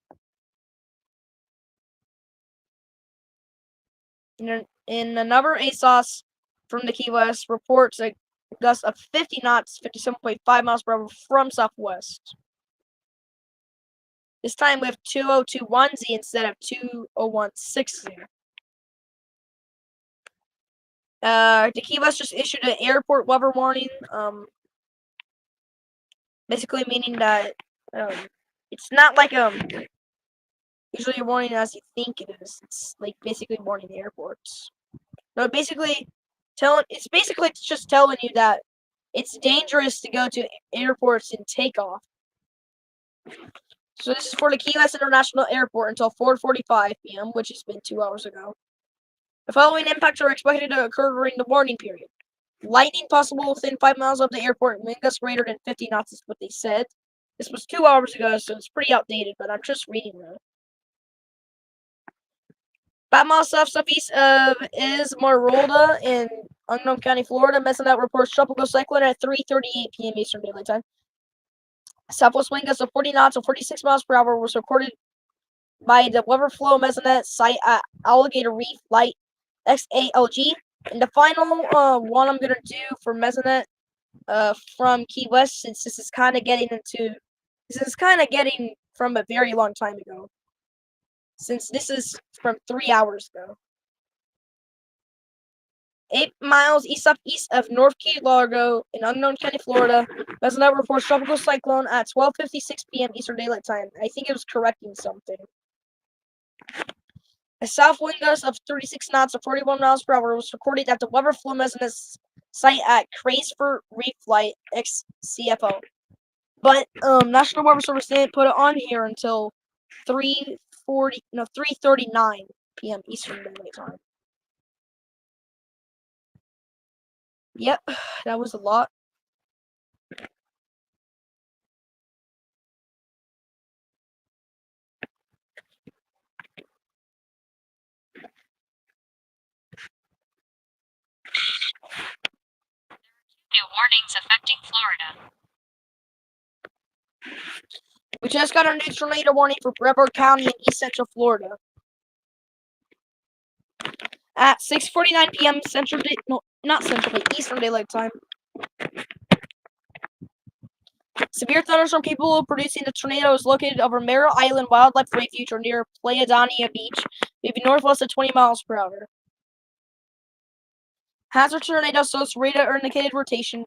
In another ASOS from the Key West reports a gust of 50 knots, 57.5 miles per hour from southwest. This time with 2021Z instead of 2016. The Key West just issued an airport weather warning. Basically meaning that it's not like usually a warning as you think it is. It's like basically warning the airports. No, it's basically just telling you that it's dangerous to go to airports and take off. So this is for the Key West International Airport until 4:45 p.m., which has been 2 hours ago. The following impacts are expected to occur during the warning period. Lightning possible within 5 miles of the airport. Wind gusts greater than 50 knots is what they said. This was 2 hours ago, so it's pretty outdated, but I'm just reading that. 5 miles southeast of Ismaroda in Montgomery County, Florida. Messenet reports tropical cyclone at 3:38 p.m. Eastern Daylight Time. Southwest wind gusts of 40 knots or 46 miles per hour was recorded by the Weather Flow Messenet site at Alligator Reef Light XALG. And the final one I'm gonna do for Messenet from Key West, since this is kind of getting from a very long time ago. Since this is from 3 hours ago. 8 miles east of North Key Largo in Unknown County, Florida. Messenet reports tropical cyclone at 12:56 p.m. Eastern Daylight Time. I think it was correcting something. A south wind gust of 36 knots or 41 miles per hour was recorded at the Weather Flow Messenet site at Cranesford Reef Flight XCFO. But National Weather Service didn't put it on here until 3:39 p.m. Eastern Daylight Time. Yep, that was a lot. warnings affecting Florida. We just got a new tornado warning for Brevard County in East Central Florida. At 6:49 p.m. Eastern Daylight Time. Severe thunderstorm capable of producing a tornado is located over Merrill Island Wildlife Refuge or near Playa Dania Beach, moving northwest at 20 miles per hour. Hazard tornado shows radar indicated rotation.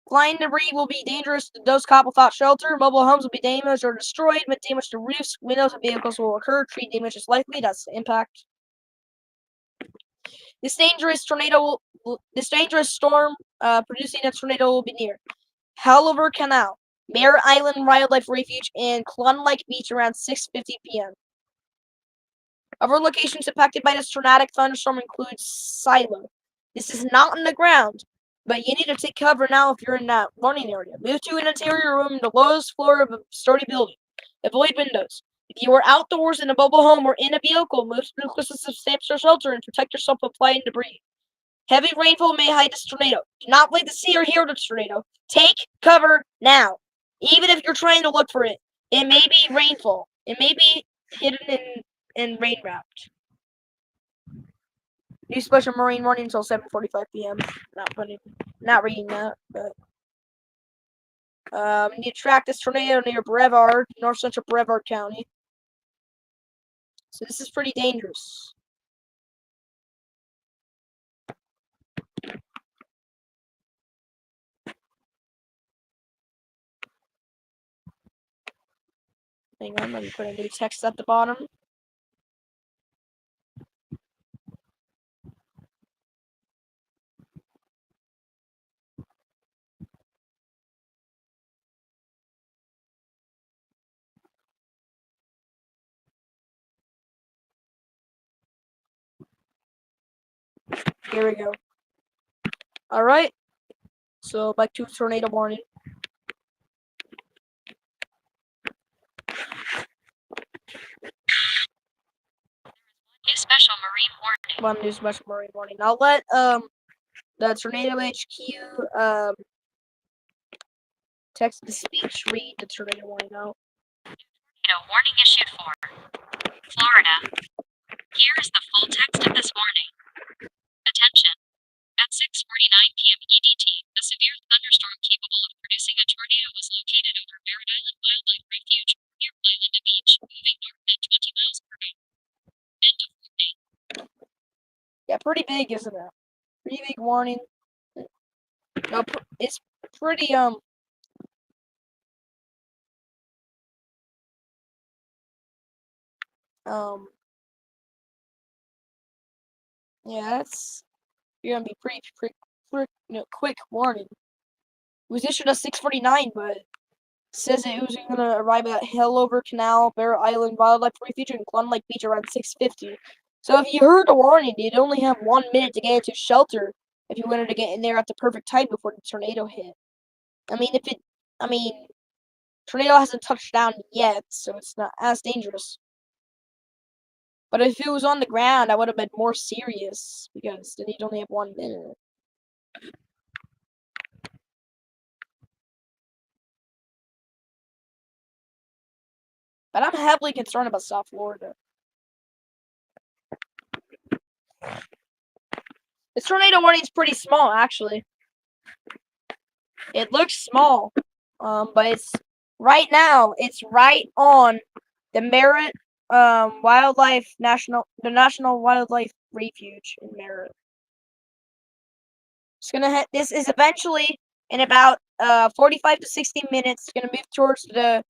Flying debris will be dangerous to those caught without shelter. Mobile homes will be damaged or destroyed. Damage to roofs, windows, and vehicles will occur. Tree damage is likely. That's the impact. This dangerous storm producing a tornado will be near Haliver Canal, Mare Island Wildlife Refuge, and Klondike Beach around 6:50 p.m. Other locations impacted by this tornadic thunderstorm include Silo. This is not on the ground, but you need to take cover now if you're in that warning area. Move to an interior room in the lowest floor of a sturdy building. Avoid windows. If you are outdoors in a mobile home or in a vehicle, move to the closest substantial shelter and protect yourself from flying debris. Heavy rainfall may hide this tornado. Do not wait to see or hear the tornado. Take cover now. Even if you're trying to look for it, it may be rainfall. It may be hidden in rain wrapped. New special marine warning until 7:45 p.m. Not reading that, but you need to track this tornado near Brevard, north central Brevard County. So this is pretty dangerous. Hang on, let me put a new text at the bottom. Here we go. Alright. So back to tornado warning. New special marine warning. One new special marine warning. I'll let the Tornado HQ text to speech read the tornado warning out. Tornado warning issued for Florida. Here is the full text of this warning. Attention. At 6:49 p.m. EDT, a severe thunderstorm capable of producing a tornado was located over Merritt Island Wildlife Refuge, near Playa Beach, moving north at 20 miles per hour. End of warning. Yeah, pretty big, isn't it? Pretty big warning. No, it's pretty yeah, you're gonna be pretty quick warning. It was issued at 6:49, but says it was going to arrive at Haliver Canal, Bear Island Wildlife Refuge, and Klondike Beach around 6:50. So if you heard the warning, you'd only have 1 minute to get into shelter if you wanted to get in there at the perfect time before the tornado hit. Tornado hasn't touched down yet, so it's not as dangerous. But if it was on the ground, I would have been more serious, because then you'd only have 1 minute. But I'm heavily concerned about South Florida. This tornado warning is pretty small, actually. It looks small, but it's right now. It's right on the Merritt National Wildlife Refuge in Merritt. It's gonna hit. This is eventually in about 45 to 60 minutes. It's gonna move towards the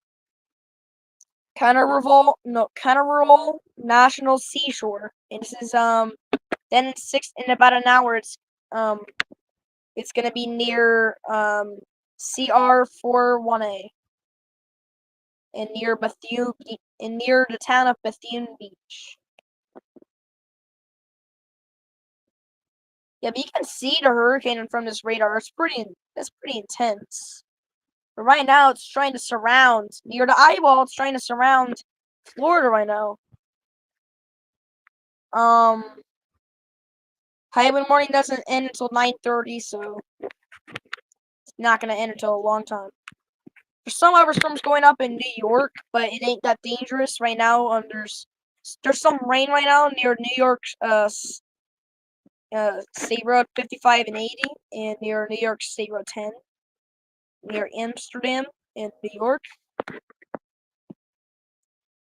Canaveral National Seashore, and this is then in about an hour. It's gonna be near CR41A and near the town of Bethune Beach. Yeah, but you can see the hurricane from this radar. That's pretty intense. But right now, it's trying to surround near the eyeball. It's trying to surround Florida right now. High wind warning doesn't end until 9:30, so not gonna end until a long time. There's some other storms going up in New York, but it ain't that dangerous right now. There's some rain right now near New York, State Road 55 and 80, and near New York State Road 10, near Amsterdam in New York,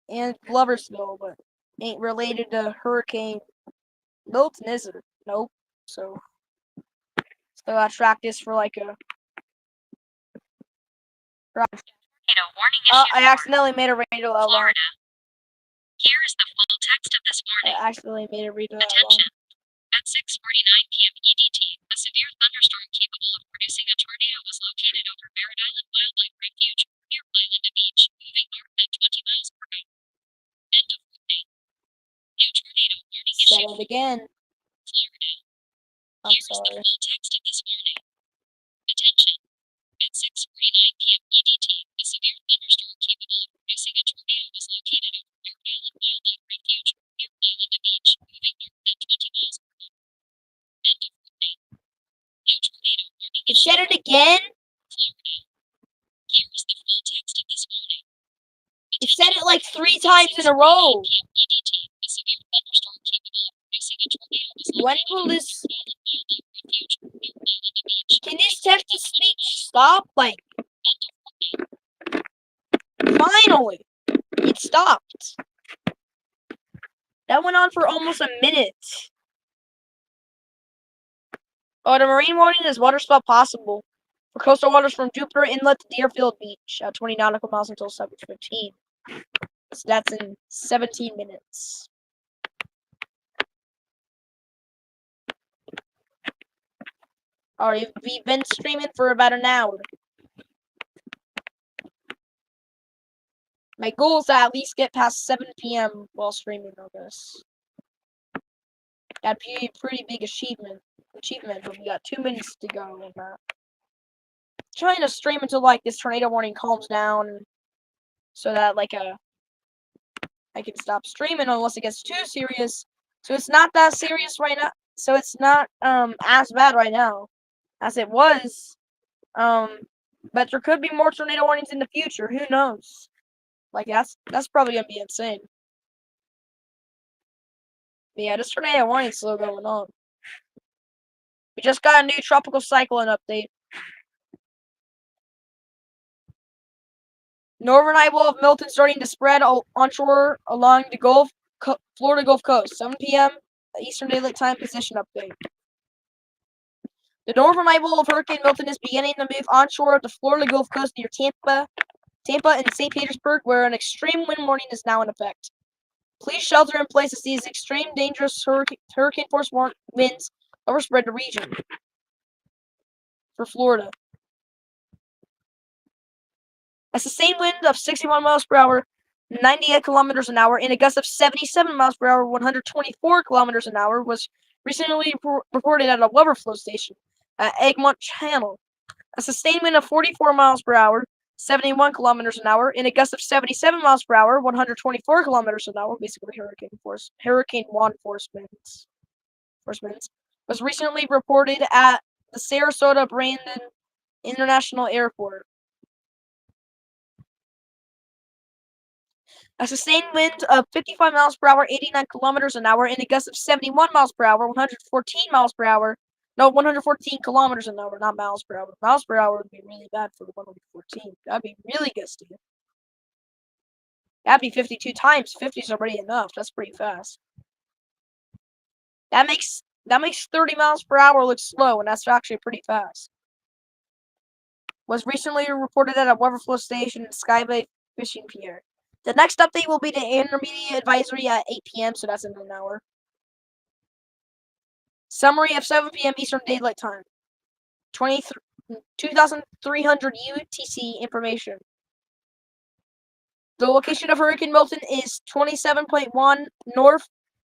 and Gloversville, but ain't related to Hurricane Milton, is it? Nope. So I track this for like a. Tornado warning issued I for accidentally made a radio out loud. Florida. Here is the full text of this I warning. accidentally made a radio out loud. Attention. At 6:49 p.m. EDT, a severe thunderstorm capable of producing a tornado was located over Merritt Island Wildlife Refuge, near Island Beach, moving north at 20 miles per hour. End of warning. New tornado warning Said issued it again. Florida. I'm Here is the sorry. full text of this warning. Attention. At 6:49 p.m. EDT, a severe thunderstorm capable of producing a tornado was located over Merritt Island Wildlife Refuge, near Island Beach, moving north at 20 miles per hour. End of warning. New tornado warning It issued said it again. Florida. Here is the full text of this warning. It said it like 3 times in a row. EDT, a severe thunderstorm capable of producing a tornado was When located will over this? Merritt Island Wildlife Refuge, near Island Beach. Can this text to speech stop? Like, finally, it stopped. That went on for almost a minute. Oh, the marine warning is water spout possible for coastal waters from Jupiter Inlet to Deerfield Beach at 20 nautical miles until 7:15. So that's in 17 minutes. Alright, we've been streaming for about an hour. My goal is to at least get past 7 p.m. while streaming, I guess. That'd be a pretty big achievement, but we got 2 minutes to go on that. Trying to stream until like this tornado warning calms down, so that like I can stop streaming unless it gets too serious. So it's not that serious right now. So it's not as bad right now as it was. But there could be more tornado warnings in the future. Who knows? Like that's probably gonna be insane. But yeah, this tornado warning is still going on. We just got a new tropical cyclone update. Northern eye wall of Milton starting to spread onshore along the Florida Gulf Coast. 7 p.m. Eastern Daylight Time position update. The northern eye wall of Hurricane Milton is beginning to move onshore of the Florida Gulf Coast near Tampa and St. Petersburg, where an extreme wind warning is now in effect. Please shelter in place as these extreme dangerous hurricane force winds overspread the region. For Florida, a sustained wind of 61 miles per hour, 98 kilometers an hour, and a gust of 77 miles per hour, 124 kilometers an hour, was recently reported at a weather flow station at Egmont Channel. A sustained wind of 44 miles per hour, 71 kilometers an hour, and a gust of 77 miles per hour, 124 kilometers an hour, basically Hurricane Juan force winds, was recently reported at the Sarasota Brandon International Airport. A sustained wind of 55 miles per hour, 89 kilometers an hour, and a gust of 71 miles per hour, 114 miles per hour. No, 114 kilometers an hour, not miles per hour. Miles per hour would be really bad for the 114. That'd be really gusty. That'd be 52 times. 50 is already enough. That's pretty fast. That makes 30 miles per hour look slow, and that's actually pretty fast. Was recently reported at a weather flow station in Skybay Fishing Pier. The next update will be the intermediate advisory at 8 p.m., so that's in an hour. Summary of 7 p.m. Eastern Daylight Time. 2,300 UTC information. The location of Hurricane Milton is 27.1 north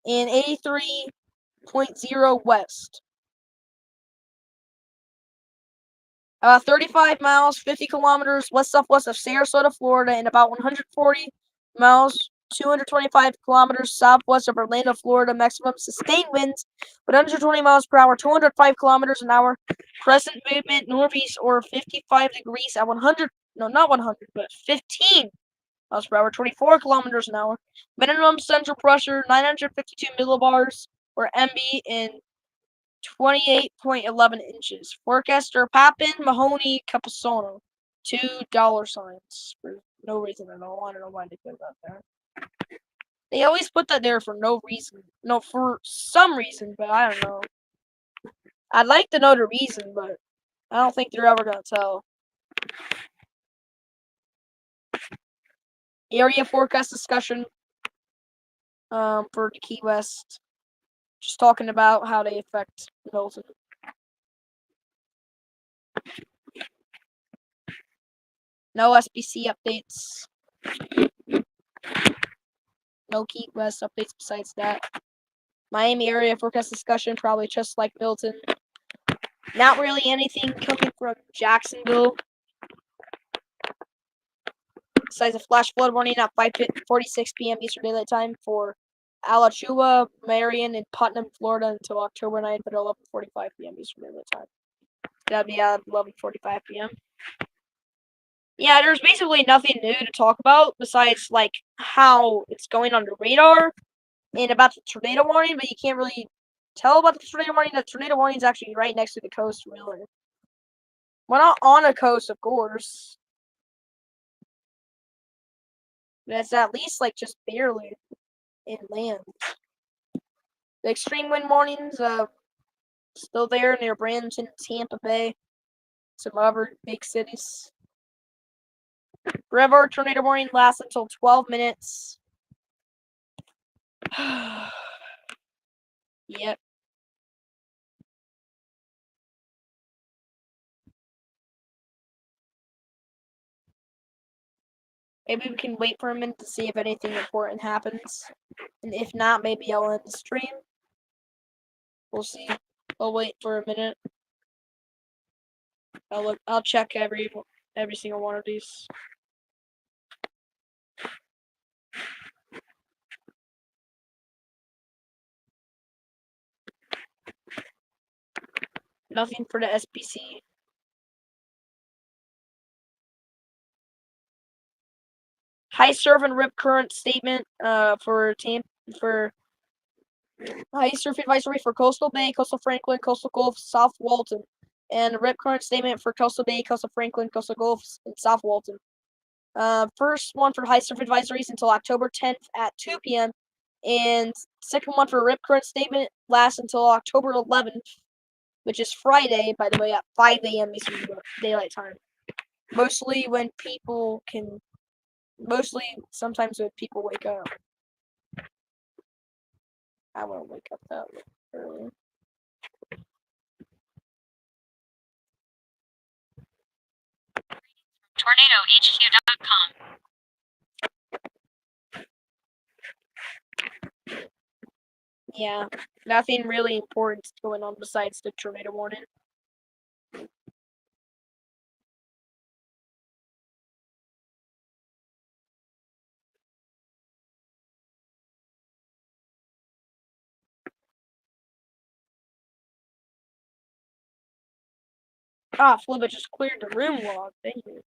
and 83.0 west. 35 miles, 50 kilometers west-southwest of Sarasota, Florida, and about 140 miles 225 kilometers southwest of Orlando, Florida. Maximum sustained winds, 120 miles per hour, 205 kilometers an hour. Present movement northeast or 55 degrees at 100. No, not 100, but 15 miles per hour, 24 kilometers an hour. Minimum central pressure 952 millibars or MB in 28.11 inches. Forecaster Papin Mahoney Capisono. $2 for no reason at all. I don't know why they put that there. They always put that there for no reason. No, for some reason, but I don't know. I'd like to know the reason, but I don't think they're ever gonna tell. Area forecast discussion for the Key West. Just talking about how they affect Milton. No SBC updates. No Key West updates besides that. Miami area forecast discussion, probably just like Milton. Not really anything coming from Jacksonville. Besides a flash flood warning at 5:46 p.m. Eastern Daylight Time for Alachua, Marion, and Putnam, Florida until October 9th at 11:45 p.m. Eastern Daylight Time. That'd be at 11:45 p.m. Yeah, there's basically nothing new to talk about besides like how it's going under radar and about the tornado warning, but you can't really tell about the tornado warning. The tornado warning is actually right next to the coast, really. We're not on a coast, of course. But it's at least like just barely inland. The extreme wind warnings, still there near Bradenton, Tampa Bay, some other big cities. River tornado warning lasts until 12 minutes. Yep. Maybe we can wait for a minute to see if anything important happens. And if not, maybe I'll end the stream. We'll see. I'll wait for a minute. I'll check every single one of these. Nothing for the SBC. High surf and rip current statement for high surf advisory for Coastal Bay, Coastal Franklin, Coastal Gulf, South Walton, and rip current statement for Coastal Bay, Coastal Franklin, Coastal Gulf, and South Walton. First one for high surf advisories until October 10th at 2 p.m. And second one for rip current statement lasts until October 11th, which is Friday, by the way, at 5 a.m. Eastern Daylight Time. Mostly sometimes when people wake up. I won't wake up that early. TornadoHQ.com. Yeah, nothing really important going on besides the tornado warning. Ah, Flibba just cleared the room log. Thank you.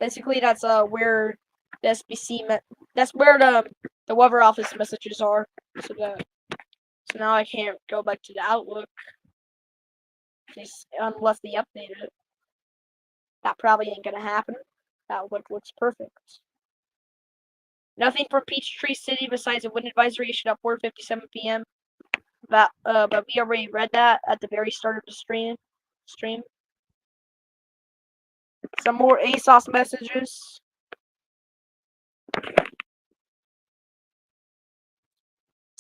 Basically, that's where the SBC that's where the weather office messages are. So now I can't go back to the Outlook unless they update it. That probably ain't gonna happen. Outlook looks perfect. Nothing from Peachtree City besides a wind advisory issued at 4:57 p.m. But we already read that at the very start of the stream. Some more ASOS messages.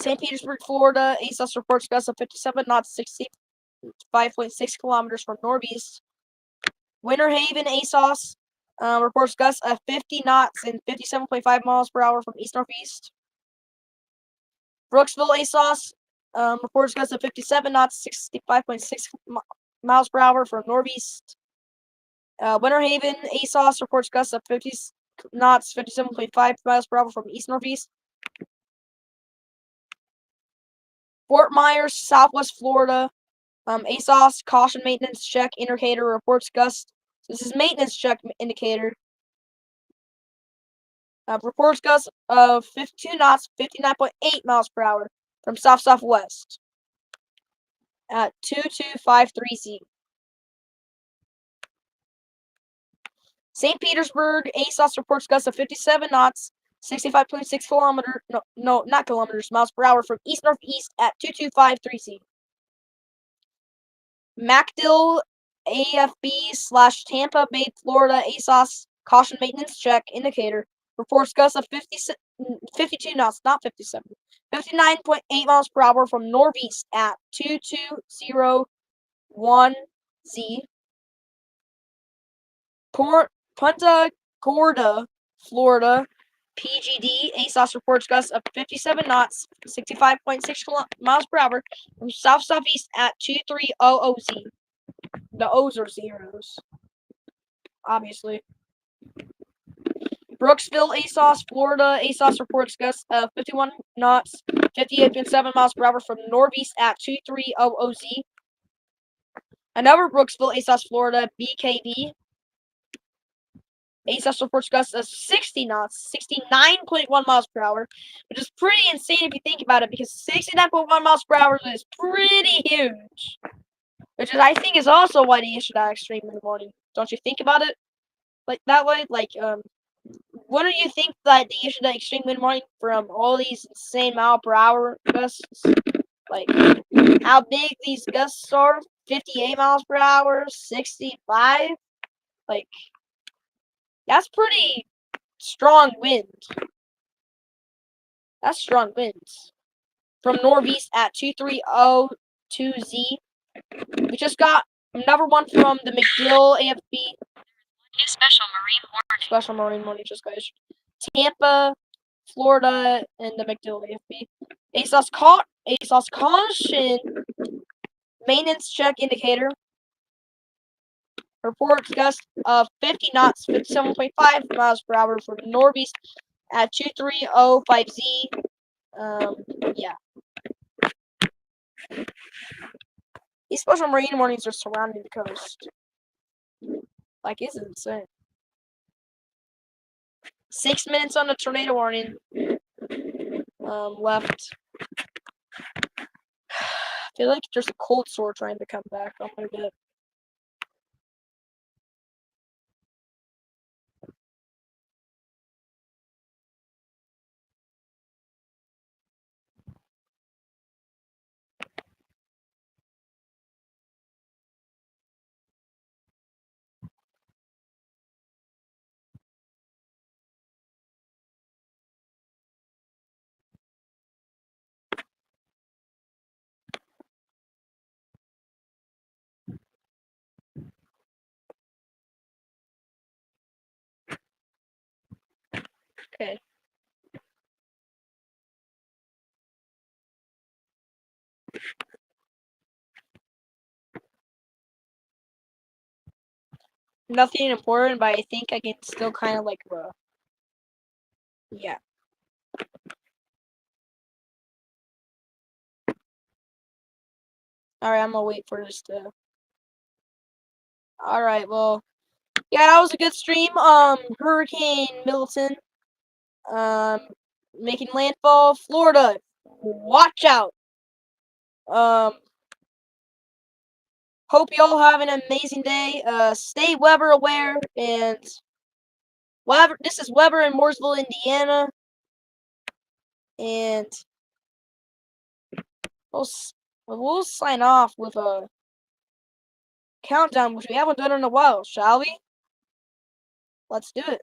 St. Petersburg, Florida. ASOS reports gusts of 57 knots, 65.6 kilometers from northeast. Winter Haven, ASOS reports gusts of 50 knots and 57.5 miles per hour from east-northeast. Brooksville, ASOS reports gusts of 57 knots, 65.6 miles per hour from northeast. Winter Haven, ASOS reports gusts of knots, 57.5 miles per hour from east-northeast. Fort Myers, Southwest Florida. ASOS, caution maintenance check indicator reports gust. So this is maintenance check indicator. Reports gusts of 52 knots, 59.8 miles per hour from south-southwest at 2253Z. St. Petersburg, ASOS reports gusts of 57 knots, 65.6 kilometers, no, not kilometers, miles per hour from east-northeast at 2253Z. MacDill, AFB/Tampa Bay, Florida, ASOS, caution maintenance check indicator, reports gusts of 52 knots, not 57, 59.8 miles per hour from northeast at 2201Z. Punta Gorda, Florida, PGD, ASOS reports gusts of 57 knots, 65.6 miles per hour from south-southeast at 2300Z. The O's are zeros, obviously. Brooksville, ASOS, Florida, ASOS reports gusts of 51 knots, 58.7 miles per hour from northeast at 2300Z. Another Brooksville, ASOS, Florida, BKB. ASOS reports gusts of 60 knots, 69.1 miles per hour, which is pretty insane if you think about it, because 69.1 miles per hour is pretty huge. Which is, I think, is also why they issued that extreme in the morning. Don't you think about it like that way? Like, what do you think that they issued that extreme wind warning from all these insane mile per hour gusts? Like, how big these gusts are? 58 miles per hour, 65? Like, that's pretty strong wind. That's strong winds. From northeast at 2302Z. We just got another one from the MacDill AFB. New special marine warning. Special marine warning just got issued. Tampa, Florida, and the MacDill AFB. ASOS caution maintenance check indicator. Reports gust of 50 knots, 57.5 miles per hour from northeast at 2305Z. Yeah. These special marine warnings are surrounding the coast. Like, it's insane. 6 minutes on the tornado warning. Left. I feel like there's a cold sore trying to come back. Oh my god. Okay. Nothing important, but I think I can still kind of like, yeah. Alright, I'm gonna wait for this to. Alright, well, yeah, that was a good stream. Hurricane Milton, making landfall, Florida. Watch out. Hope y'all have an amazing day. Stay weather aware, and this is Weber in Mooresville, Indiana, and we'll sign off with a countdown, which we haven't done in a while, shall we? Let's do it.